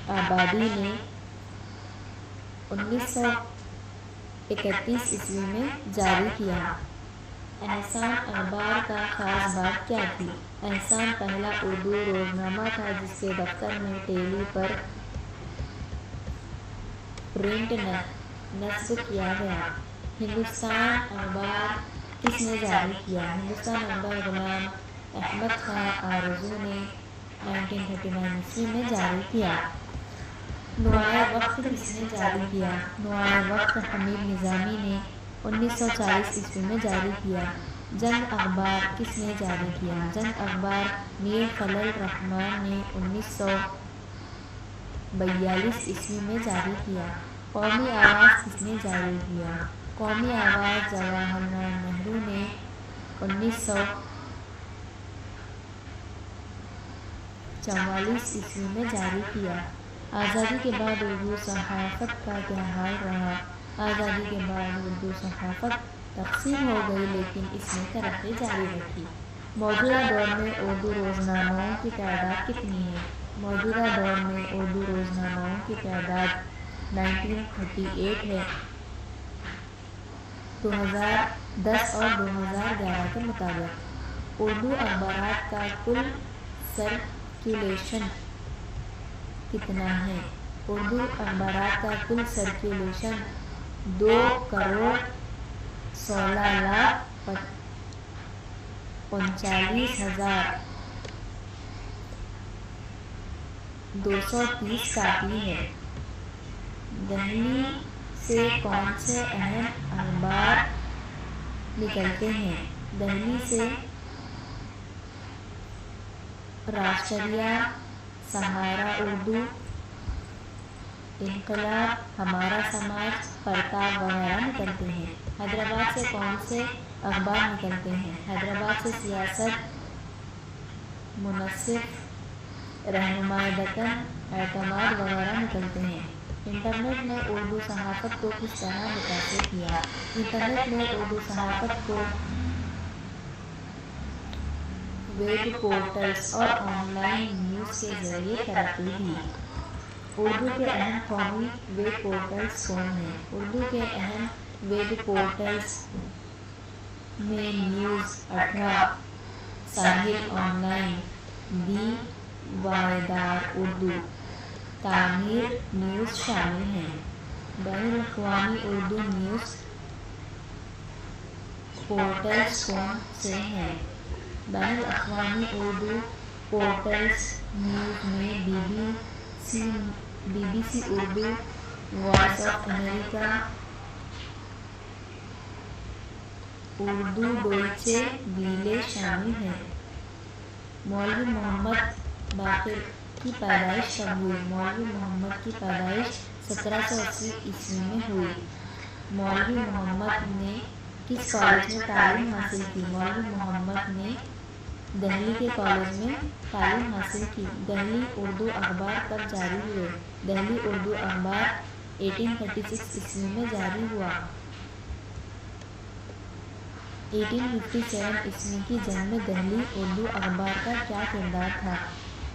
آبادی نے 1931 عیسوی میں جاری کیا۔ احسان اخبار کا خاص بات کیا تھی؟ احسان پہلا اردو روزنامہ تھا جس کے دفتر میں ٹیلی پر پرنٹ نصب کیا گیا۔ ہندوستان اخبار کس نے جاری کیا؟ ہندوستان اخبار غلام احمد خان آرزو نے 1939 عیسوی میں جاری کیا۔ نوائے وقت کس نے جاری کیا؟ نوائے وقت حمید نظامی نے 1940 عیسوی میں جاری کیا۔ جنگ اخبار کس نے جاری کیا؟ جنگ اخبار میر خلیل الرحمن نے 1942 عیسوی میں جاری کیا۔ قومی آواز کس نے جاری کیا؟ قومی آواز جواہر لال نہرو نے 1944 عیسوی میں جاری کیا۔ آزادی کے بعد اردو صحافت کا کیا حال رہا؟ آزادی کے بعد اردو صحافت تقسیم ہو گئی لیکن اس نے ترقی جاری رکھی۔ موجودہ دور میں اردو روزناموں کی تعداد کتنی ہے؟ موجودہ دور میں اردو روزناموں کی تعداد 1938 ہے۔ 2010 اور 2011 کے مطابق اردو اخبارات کا کل سرکولیشن کتنا ہے؟ اردو اخبارات کا کل سرکولیشن 2,39,230 کاپی ہے۔ دہلی سے کون سے اہم اخبار نکلتے ہیں؟ دہلی سے راشٹریہ، سہارا اردو، انقلاب، ہمارا سماج، پرتاپ وغیرہ نکلتے ہیں۔ حیدرآباد سے کون سے اخبار نکلتے ہیں؟ حیدرآباد سے سیاست، منصف، رہنمائی دکن، اعتماد وغیرہ نکلتے ہیں۔ انٹرنیٹ نے اردو صحافت کو کس طرح متاثر کیا؟ انٹرنیٹ نے اردو صحافت کو ویب پورٹلز اور آن لائن نیوز کے ذریعے ترقی دی۔ اردو کے اہم قومی ویب پورٹلز کون ہیں؟ اردو کے اہم ویب پورٹلز میں نیوز 18، ساحل آن لائن، واعدار اردو، تعمیر نیوز شامل ہیں۔ بین الاقوامی اردو نیوز پورٹلز کون سے ہیں؟ بین الاقوامی اردو پورٹلز نیوز میں B B C Urdu, Voice of America Urdu, Deutsche Welle شامل ہیں۔ مولوی محمد باقر کی پیدائش کب ہوئی؟ مولوی محمد کی پیدائش 1780 عیسوی میں ہوئی۔ مولوی محمد نے کس کالج میں تعلیم حاصل کی؟ مولوی محمد نے دہلی کے کالج میں تعلیم حاصل کی۔ دہلی اردو اخبار کب جاری ہوئے؟ دہلی اردو اخبار 1836 عیسوی میں جاری ہوا۔ 1857 عیسوی کی جنگ میں دہلی اردو اخبار کا کیا کردار تھا؟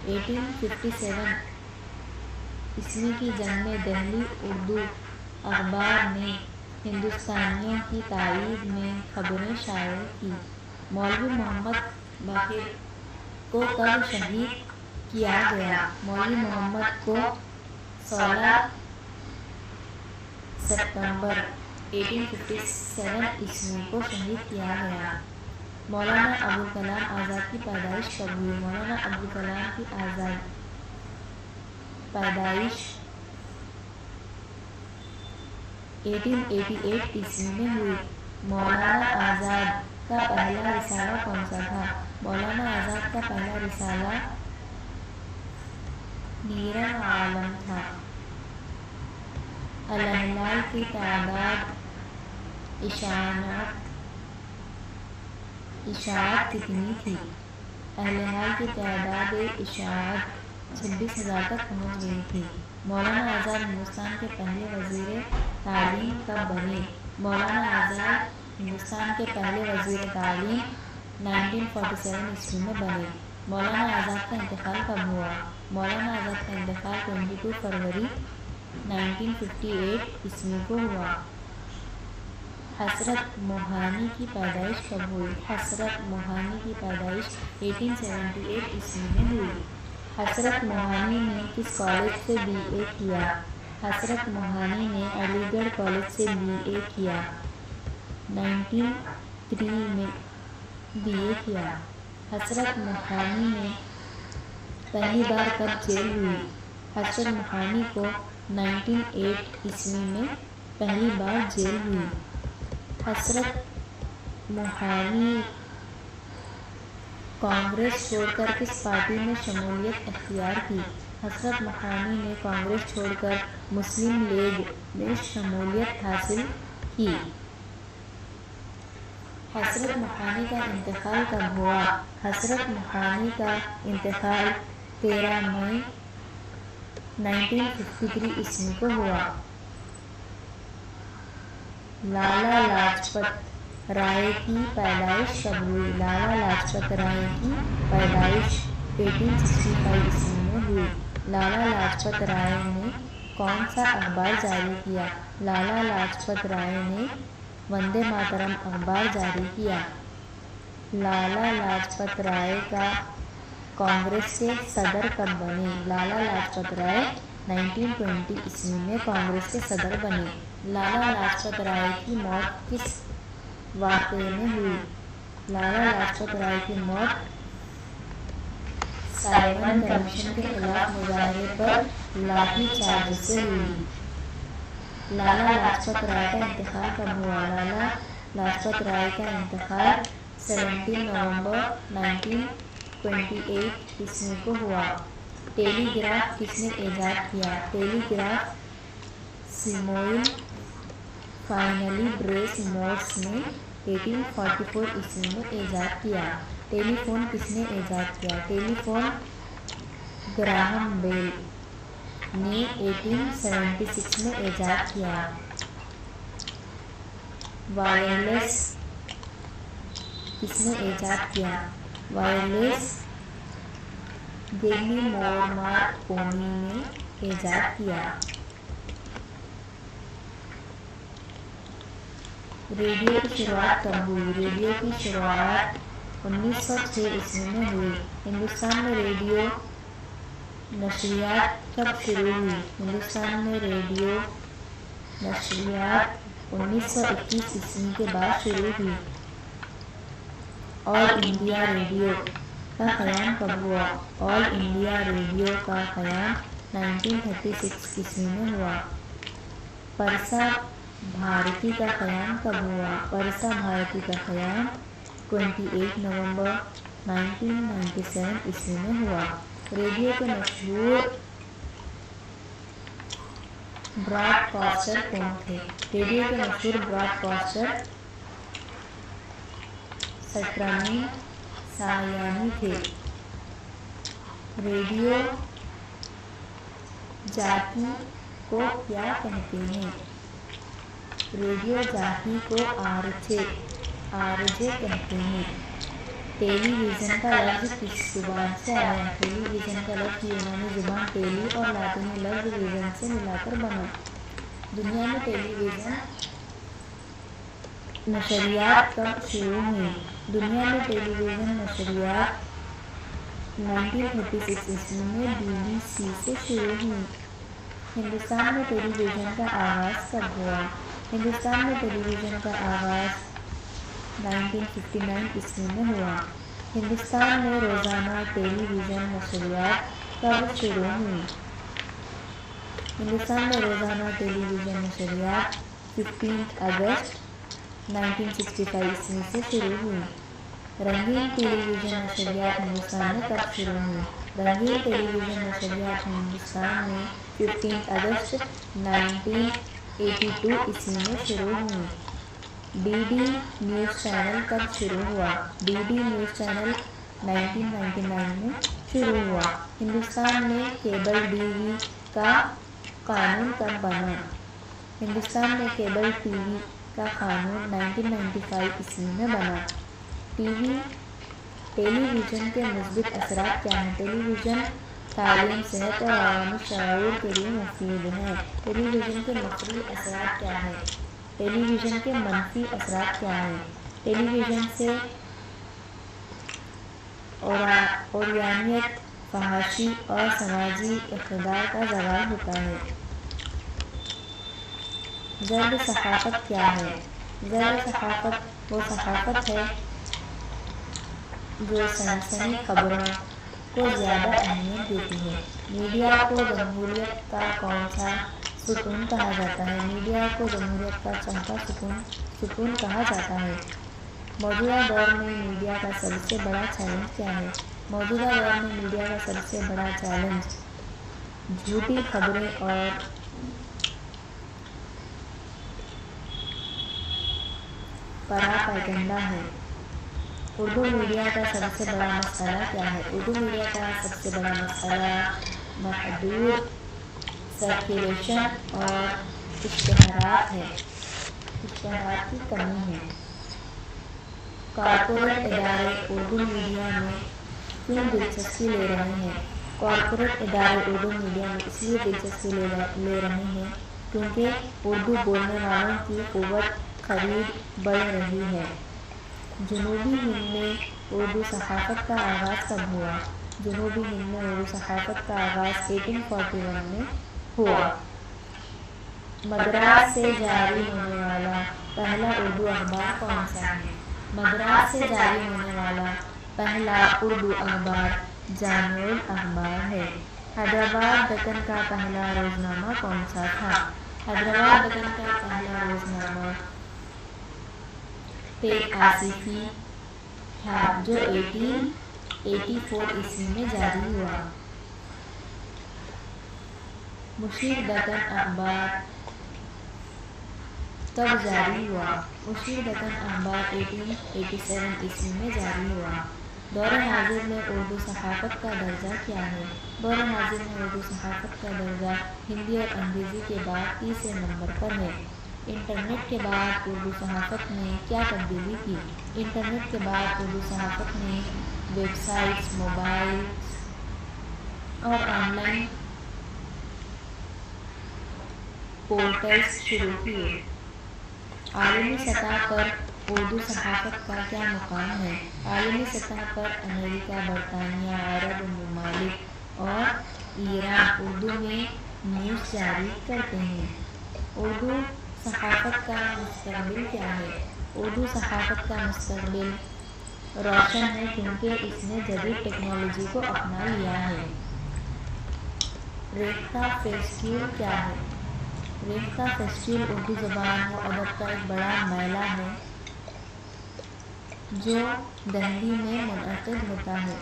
1857 عیسوی کی جنگ میں دہلی اردو اخبار نے ہندوستانیوں کی تائید میں خبریں شائع کی۔ مولوی محمد باقر کو کب شہید کیا گیا؟ مولوی محمد کو 16 ستمبر 1857 عیسوی کو شہید کیا گیا۔ مولانا ابوالکلام آزاد کی پیدائش کب ہوئی؟ مولانا ابوالکلام کی پیدائش 1888 عیسوی میں ہوئی۔ مولانا آزاد کا پہلا رسالہ کون سا تھا؟ مولانا آزاد کا پہلا رسالہ نیر عالم تھا۔ الہلال کی تعداد اشاعت کتنی تھی؟ الہلال کی تعداد اشاعت 26,000 تک پہنچ گئی تھی۔ مولانا آزاد ہندوستان کے پہلے وزیر تعلیم کب بنے؟ مولانا آزاد ہندوستان کے پہلے وزیر تعلیم 1947 عیسوی میں بنے۔ مولانا آزاد کا انتقال کب ہوا؟ مولانا آزاد کا انتقال 22 فروری 1958 عیسوی کو ہوا۔ حضرت موہانی کی پیدائش کب ہوئی؟ حضرت موہانی کی پیدائش 1878 عیسوی میں ہوئی۔ حضرت موہانی نے کس کالج سے بی اے کیا؟ حضرت موہانی نے علی گڑھ کالج سے بی اے کیا۔ 1903 میں بی اے کیا۔ حضرت موہانی نے پہلی بار کب جیل ہوئی؟ حضرت موہانی کو 1908 عیسوی میں پہلی بار جیل ہوئی۔ حضرت موہانی کانگریس چھوڑ کر کس پارٹی میں شمولیت اختیار کی؟ حضرت موہانی نے کانگریس چھوڑ کر مسلم لیگ میں شمولیت حاصل کی۔ حضرت موہانی کا انتقال کب ہوا؟ حضرت موہانی کا انتقال 13 مئی 1953 عیسوی کو ہوا۔ لالا لاجپت رائے کی پیدائش کب ہوئی؟ لالا لاجپت رائے کی پیدائش 1865 عیسوی میں ہوئی۔ لالا لاجپت رائے نے کون سا اخبار جاری کیا؟ لالا لاجپت رائے نے وندے ماترم اخبار جاری کیا۔ لالا لاجپت رائے کا کانگریس کے صدر کب بنے؟ لالا لاجپت رائے 1920 عیسوی میں کانگریس کے صدر بنے۔ لالا لاجپت رائے کی موت کس واقعے میں ہوئی؟ لالا لاجپت رائے کی موت سائمن کمیشن کے خلاف مظاہرے پر لاٹھی چارج سے ہوئی۔ لالا لاجپت رائے کا انتقال کب ہوا؟ لالا لاجپت رائے کا انتقال 17 نومبر 1928 عیسوی کو ہوا۔ ٹیلی گراف کس نے ایجاد کیا؟ ٹیلی گراف سیموئل فائنلی بریس مورس نے 1844 عیسوی میں ایجاد کیا۔ ٹیلی فون کس نے ایجاد کیا؟ ٹیلی فون گراہم بیل نے 1876 میں ایجاد کیا۔ وائرلیس کس نے ایجاد کیا؟ وائرلیس گیلیمور مارکونی نے ایجاد کیا۔ ریڈیو کی شروعات کب ہوئی؟ ریڈیو کی شروعات 1906 عیسوی میں ہوئی۔ ہندوستان میں ریڈیو نشریات کب شروع ہوئی؟ ہندوستان میں ریڈیو نشریات 1921 عیسوی کے بعد شروع ہوئی۔ آل انڈیا ریڈیو کا قیام کب ہوا؟ آل انڈیا ریڈیو کا قیام 1936 عیسوی میں ہوا۔ پرسا بھارتی کا قیام کب ہوا؟ پرسا بھارتی کا قیام 28 نومبر 1997 عیسوی میں ہوا۔ ریڈیو کے مشہور براڈ کاسٹر کون تھے؟ ریڈیو کے مشہور براڈ کاسٹر سٹرمین سایانی تھے۔ ریڈیو جاکی کو کیا کہتے ہیں؟ ریڈیو جاکی کو آرجے کہتے ہیں۔ ٹیلی ویژن کا لفظ کس زبان سے آیا؟ ٹیلی ویژن کا لفظ یونانی زبان ٹیلی اور لاطینی لفظ ویژن سے ملا کر بنا۔ دنیا میں ٹیلی ویژن نشریات کب شروع ہوئی؟ دنیا میں ٹیلی ویژن نشریات 1936 عیسوی میں BBC سے شروع ہوئی۔ ہندوستان میں ٹیلی ویژن کا آغاز کب ہوا؟ ہندوستان میں ٹیلی ویژن کا آغاز 1959 عیسوی میں ہوا۔ ہندوستان میں روزانہ ٹیلی ویژن نشریات کب شروع ہوئی؟ ہندوستان میں روزانہ ٹیلی ویژن نشریات 15 اگست 1965 عیسوی سے شروع ہوئی۔ رنگین ٹیلی ویژن نشریات ہندوستان میں کب شروع ہوئی؟ رنگین ٹیلی ویژن نشریات ہندوستان میں 15 اگست 1982 عیسوی میں شروع ہوئی۔ ڈی ڈی نیوز چینل کب شروع ہوا؟ ڈی ڈی نیوز چینل 1999 میں شروع ہوا۔ ہندوستان میں کیبل ٹی وی کا قانون کب بنا؟ ہندوستان میں کیبل ٹی وی کا قانون 1995 عیسوی میں بنا۔ ٹیلی ویژن کے مثبت اثرات کیا ہیں؟ ٹیلی ویژن تعلیم، صحت اور عوامی شعور کے لیے مفید ہے۔ ٹیلی ویژن کے مثبت اثرات کیا ہیں؟ ٹیلی ویژن کے منفی اثرات کیا ہیں؟ ٹیلی ویژن سے عریانیت، فحاشی اور سماجی اقتدار کا زوال ہوتا ہے۔ زرد صحافت کیا ہے؟ زرد صحافت وہ صحافت ہے جو سنسنی خبروں کو زیادہ اہمیت دیتی ہے۔ میڈیا کو جمہوریت کا کون سا ستون کہا جاتا ہے؟ میڈیا کو جمہوریت کا چوتھا ستون کہا جاتا ہے۔ موجودہ دور میں میڈیا کا سب سے بڑا چیلنج کیا ہے؟ موجودہ دور میں میڈیا کا سب سے بڑا چیلنج جھوٹی خبریں اور پراپیگنڈا ہے۔ اردو میڈیا کا سب سے بڑا مسئلہ کیا ہے؟ اردو میڈیا کا سب سے بڑا مسئلہ محدود سرکولیشن اور اشتہارات ہے، اشتہارات کی کمی ہے۔ کارپوریٹ ادارے اردو میڈیا میں کیوں دلچسپی لے رہے ہیں؟ کارپوریٹ ادارے اردو میڈیا میں اس لیے دلچسپی لے رہے ہیں کیونکہ اردو بولنے والوں کی قوت خرید بڑھ رہی ہے۔ جنوبی ہند میں اردو صحافت کا آغاز کب ہوا؟ جنوبی ہند میں اردو صحافت کا آغاز 1841 میں ہوا۔ مدراس سے جاری ہونے والا پہلا اردو اخبار کون سا ہے؟ مدراس سے جاری ہونے والا پہلا اردو اخبار جامع الاخبار ہے۔ حیدرآباد دکن کا پہلا روزنامہ کون سا تھا؟ حیدرآباد دکن کا پہلا روزنامہ پیک آصفی تھا جو 1884 عیسوی میں جاری ہوا۔ مشیر دکن اخبار کب جاری ہوا؟ مشیر دکن اخبار 1887 عیسوی میں جاری ہوا۔ دور حاضر میں اردو صحافت کا درجہ کیا ہے؟ دور حاضر میں اردو صحافت کا درجہ ہندی اور انگریزی کے بعد تیسرے نمبر پر ہے۔ انٹرنیٹ کے بعد اردو صحافت نے کیا تبدیلی کی؟ انٹرنیٹ کے بعد اردو صحافت نے ویب سائٹس، موبائل اور آن لائن پورٹلز شروع کیے۔ عالمی سطح پر اردو صحافت کا کیا مقام ہے؟ عالمی سطح پر امریکہ، برطانیہ، عرب ممالک اور ایران اردو میں نیوز جاری کرتے ہیں۔ اردو ثقافت کا مستقبل کیا ہے؟ اردو ثقافت کا مستقبل روشن ہے کیونکہ اس نے جدید ٹیکنالوجی کو اپنا لیا ہے۔ ریختہ فیسٹیول کیا ہے؟ ریختہ فیسٹیول اردو زبان و ادب کا ایک بڑا میلہ ہے جو دہلی میں منعقد ہوتا ہے۔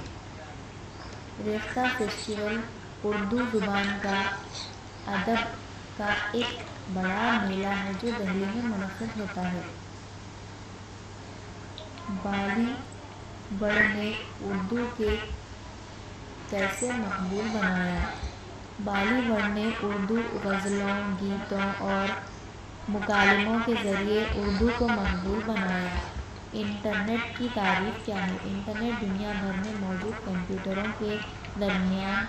ریختہ فیسٹیول اردو زبان کا ادب کا ایک بڑا میلہ ہے جو دہلی میں منعقد ہوتا ہے۔ بالی ووڈ نے اردو کے کیسے مقبول بنایا؟ بالی ووڈ نے اردو غزلوں، گیتوں اور مکالموں کے ذریعے اردو کو مقبول بنایا۔ انٹرنیٹ کی تعریف کیا ہے؟ انٹرنیٹ دنیا بھر میں موجود کمپیوٹروں کے درمیان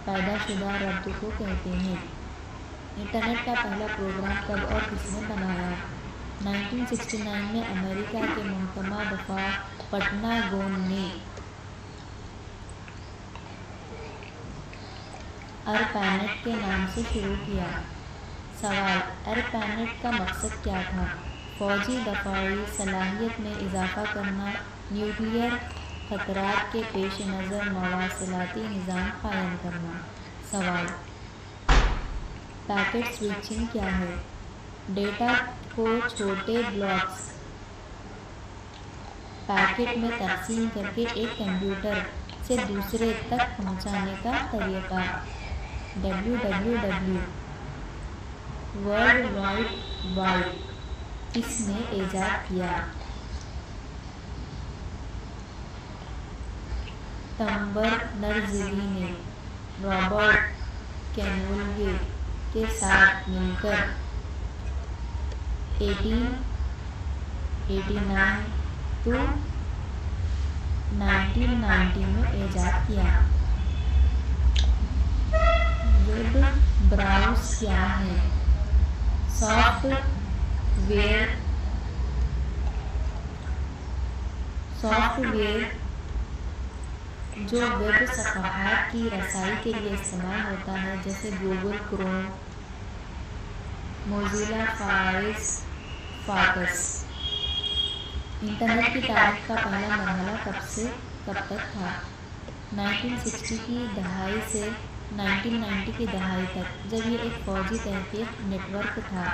پیدا شدہ ربط کو کہتے ہیں۔ انٹرنیٹ کا پہلا پروگرام کب اور کس نے بنایا؟ 1969 میں امریکہ کے محکمہ دفاع پینٹاگون نے ARPANET کے نام سے شروع کیا۔ سوال: ARPANET کا مقصد کیا تھا؟ فوجی دفاعی صلاحیت میں اضافہ کرنا، نیوکلیئر خطرات کے پیش نظر مواصلاتی نظام قائم کرنا۔ سوال: پیکٹ سوئچنگ کیا ہے؟ ڈیٹا کو چھوٹے بلاکس پیکٹ میں تقسیم کرکے ایک کمپیوٹر سے دوسرے تک پہنچانے کا طریقہ۔ WWW ورلڈ وائڈ ویب کس نے ایجاد کیا؟ ٹام برنرز-لی نے رابرٹ کینویل کے ساتھ مل کر 1889 to 1990 میں ایجاد کیا۔ ویب براؤزر کیا ہے؟ سافٹ ویئر جو ویب صفحات کی رسائی کے لیے استعمال ہوتا ہے جیسے Google Chrome, Mozilla Firefox. Internet کی تاریخ کا پہلا مرحلہ کب تک تھا؟ 1960 کی دہائی سے 1990 کی دہائی تک، جب یہ ایک فوجی تحقیق نیٹ ورک تھا۔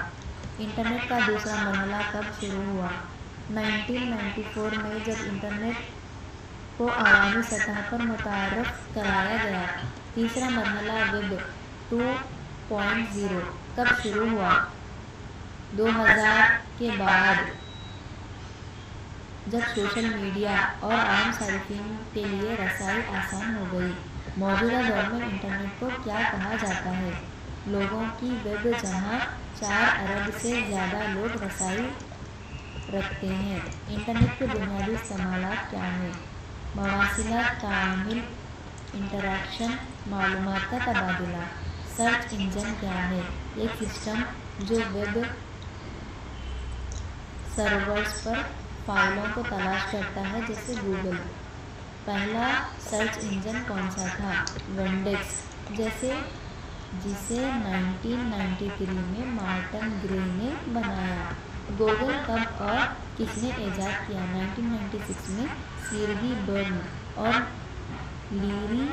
انٹرنیٹ کا دوسرا مرحلہ کب شروع ہوا؟ 1994 میں، جب انٹرنیٹ کو عوامی سطح پر متعارف کرایا گیا۔ تیسرا مرحلہ ویب 2.0 کب شروع ہوا؟ 2000 کے بعد، جب سوشل میڈیا اور عام صارفین کے لیے رسائی آسان ہو گئی۔ موجودہ دور میں انٹرنیٹ کو کیا کہا جاتا ہے؟ لوگوں کی ویب جہاں 4 ارب سے زیادہ لوگ رسائی رکھتے ہیں۔ انٹرنیٹ کے بنیادی استعمالات کیا ہیں؟ مواصلات، تعامل، انٹریکشن، معلومات کا تبادلہ۔ سرچ انجن کیا ہے؟ ایک سسٹم جو ویب سرورز پر فائلوں کو تلاش کرتا ہے جیسے گوگل۔ پہلا سرچ انجن کون سا تھا؟ ونڈیکس، جسے 1993 میں مارٹن گرے نے بنایا۔ گوگل کب اور کس نے ایجاد کیا؟ 1996 میں سیرگی برن اور لیری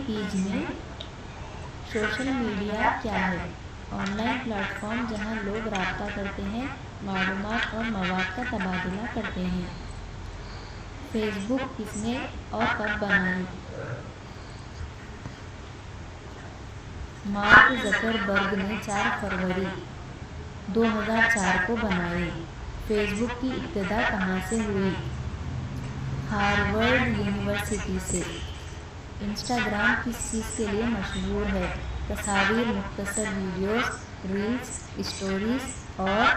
پیج نے۔ سوشل میڈیا کیا ہے؟ آن لائن پلیٹ فارم جہاں لوگ رابطہ کرتے ہیں، معلومات اور مواد کا تبادلہ کرتے ہیں۔ فیس بک کس نے اور کب بنائی؟ مارک زکربرگ نے 4 فروری 2004 کو بنائی۔ فیس بک کی ابتدا کہاں سے ہوئی؟ ہارورڈ یونیورسٹی سے۔ انسٹاگرام کس چیز کے لیے مشہور ہے؟ تصاویر، مختصر ویڈیوز، ریلز، اسٹوریز اور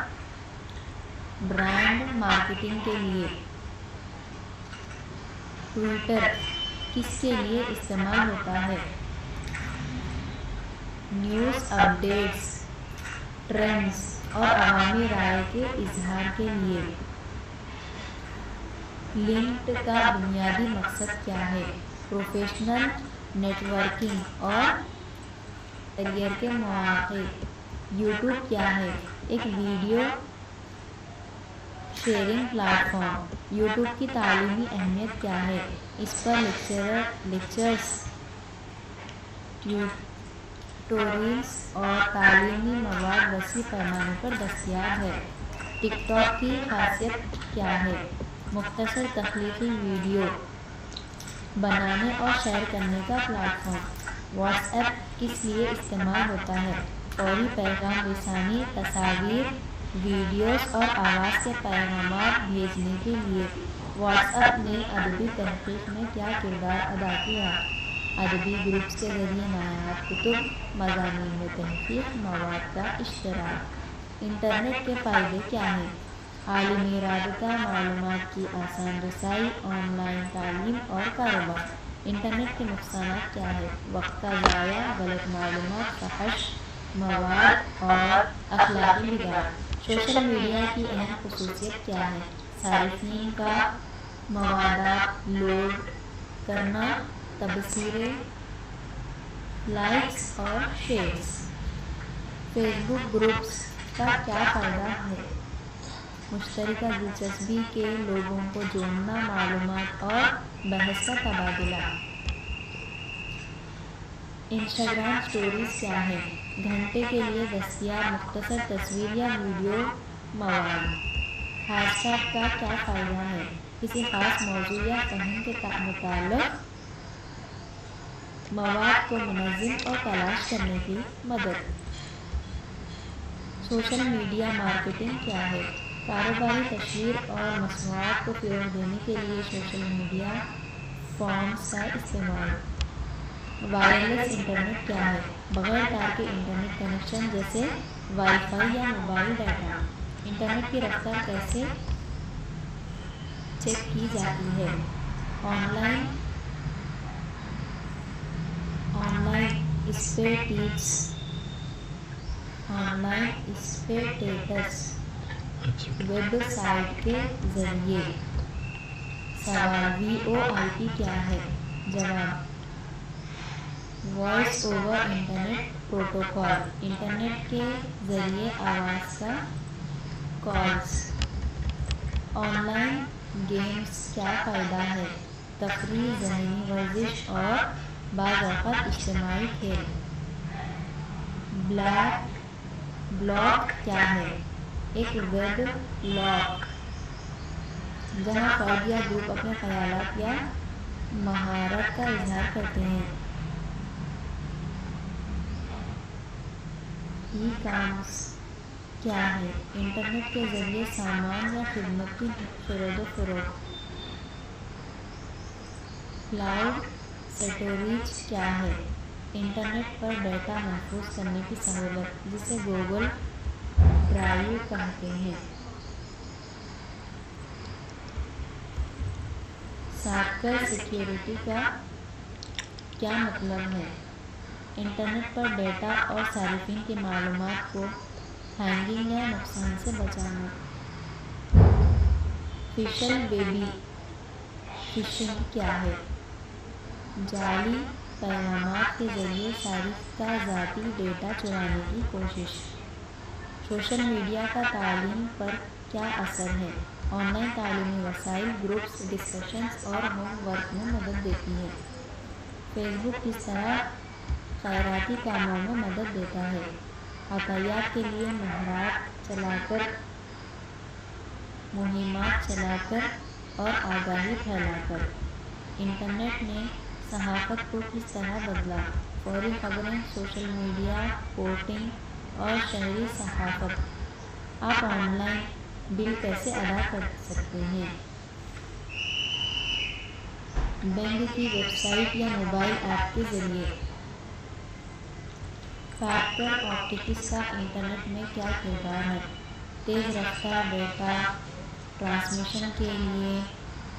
برانڈ مارکیٹنگ کے لیے۔ ٹویٹر کس کے لیے استعمال ہوتا ہے؟ نیوز اپ ڈیٹس، ٹرینڈز اور عوامی رائے کے اظہار کے لیے۔ لنکڈ کا بنیادی مقصد کیا ہے؟ پروفیشنل نیٹ ورکنگ اور کیریئر کے مواقع۔ یوٹیوب کیا ہے؟ ایک video sharing plate form. YouTube کی تعلیمی اہمیت کیا ہے؟ اس پر لیکچرز، ٹیوٹوریلز اور تعلیمی مواد وسیع پیمانے پر دستیاب ہے۔ ٹک ٹاک کی خاصیت کیا ہے؟ مختصر تخلیقی ویڈیو بنانے اور شیئر کرنے کا پلیٹ فارم۔ واٹس ایپ کس لیے استعمال ہوتا ہے؟ فوری پیغام رسانی، تصاویر، ویڈیوز اور آواز کے پیغامات بھیجنے کے لیے۔ واٹس ایپ نے ادبی تحقیق میں کیا کردار ادا کیا؟ ادبی گروپس کے ذریعے نایاب کتب، مضامین میں تحقیق، مواد کا اشتراک۔ انٹرنیٹ کے فائدے کیا ہیں؟ عالمی رابطہ، معلومات کی آسان رسائی، آن لائن تعلیم اور کاروبار۔ انٹرنیٹ کے نقصانات کیا ہیں؟ وقت کا ضیاع، غلط معلومات، فحش مواد اور اخلاقی بگاڑ۔ سوشل میڈیا کی اہم خصوصیت کیا ہے؟ صارفین کا موادات لوڈ کرنا، تبصرے، لائکس اور شیئرز۔ فیس بک گروپس کا کیا فائدہ ہے؟ مشترکہ دلچسپی کے لوگوں کو جوڑنا، معلومات اور بحث کا تبادلہ۔ انسٹاگرام اسٹوریز کیا ہے؟ گھنٹے کے لیے دستیاب مختصر تصویر یا ویڈیو مواد۔ ہیش ٹیگ کا کیا فائدہ ہے؟ کسی خاص موضوع یا فہم کے متعلق مواد کو منظم اور تلاش کرنے کی مدد۔ سوشل میڈیا مارکیٹنگ کیا ہے؟ کاروباری تشہیر اور مصنوعات کو فروغ دینے کے لیے سوشل میڈیا فارمز کا استعمال۔ وائرلیس انٹرنیٹ کیا ہے؟ بغیر تار کے انٹرنیٹ کنکشن جیسے وائی فائی یا موبائل ڈیٹا۔ انٹرنیٹ کی رفتار کیسے چیک کی جاتی ہے؟ Online status, website کے ذریعے۔ سوال، وی او آئی پی کیا ہے؟ جواب، voice over internet protocol, internet کے ذریعے آواز کا کالز۔ آن لائن گیمز کیا فائدہ ہے؟ تفریح، ذہنی ورزش اور بعض اوقات اجتماعی کھیل۔ بلاگ کیا ہے؟ ایک ویب بلاگ جہاں فرد یا گروپ اپنے خیالات یا مہارت کا اظہار کرتے ہیں۔ ای کامرس کیا ہے؟ انٹرنیٹ کے ذریعے سامان یا خدمت کی خرید و فروخت۔ کلاؤڈ اسٹوریج کیا ہے؟ انٹرنیٹ پر ڈیٹا محفوظ کرنے کی سہولت، جسے گوگل ڈرائیو کہتے ہیں۔ سائبر سیکیورٹی کا کیا مطلب ہے؟ انٹرنیٹ پر ڈیٹا اور صارفین کی معلومات کو ہیکنگ یا نقصان سے بچانا۔ فشنگ کیا ہے؟ جعلی پیغامات کے ذریعے صارف کا ذاتی ڈیٹا چرانے کی کوشش۔ سوشل میڈیا کا تعلیم پر کیا اثر ہے؟ آن لائن تعلیمی وسائل، گروپس ڈسکشنز اور ہوم ورک میں مدد دیتی ہے۔ فیس بک کس طرح خیراتی کاموں میں مدد دیتا ہے؟ عطیات کے لیے مہمات چلا کر اور آگاہی پھیلا کر۔ انٹرنیٹ نے صحافت کو کس طرح بدلا؟ فوری خبریں، سوشل میڈیا، پورٹنگ اور شہری صحافت۔ آپ آن لائن بل کیسے ادا کر سکتے ہیں؟ بینک کی ویب سائٹ یا موبائل ایپ کے ذریعے۔ فائبر آپٹکس کا انٹرنیٹ میں کیا کردار ہے؟ تیز رفتار ڈیٹا ٹرانسمیشن کے لیے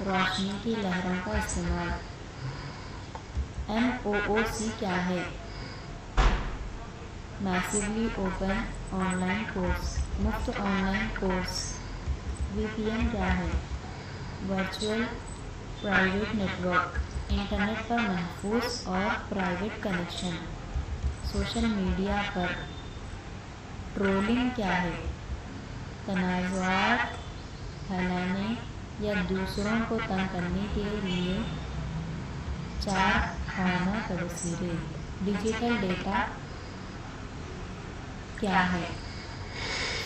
روشنی کی لہروں کا استعمال۔ MOOC کیا ہے؟ Massive open online course, مفت آن لائن کورس۔ VPN کیا ہے؟ Virtual private network, internet پر محفوظ اور پرائیویٹ کنیکشن۔ سوشل میڈیا پر ٹرولنگ کیا ہے؟ تنازعات پھیلانے یا دوسروں کو تنگ کرنے کے لیے چار خانہ تبصرے۔ ڈیجیٹل ڈیٹا کیا ہے؟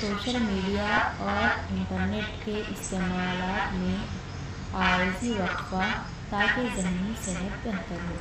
سوشل میڈیا اور انٹرنیٹ کے استعمالات میں عارضی وقفہ تاکہ ذہنی صحت بہتر ہو۔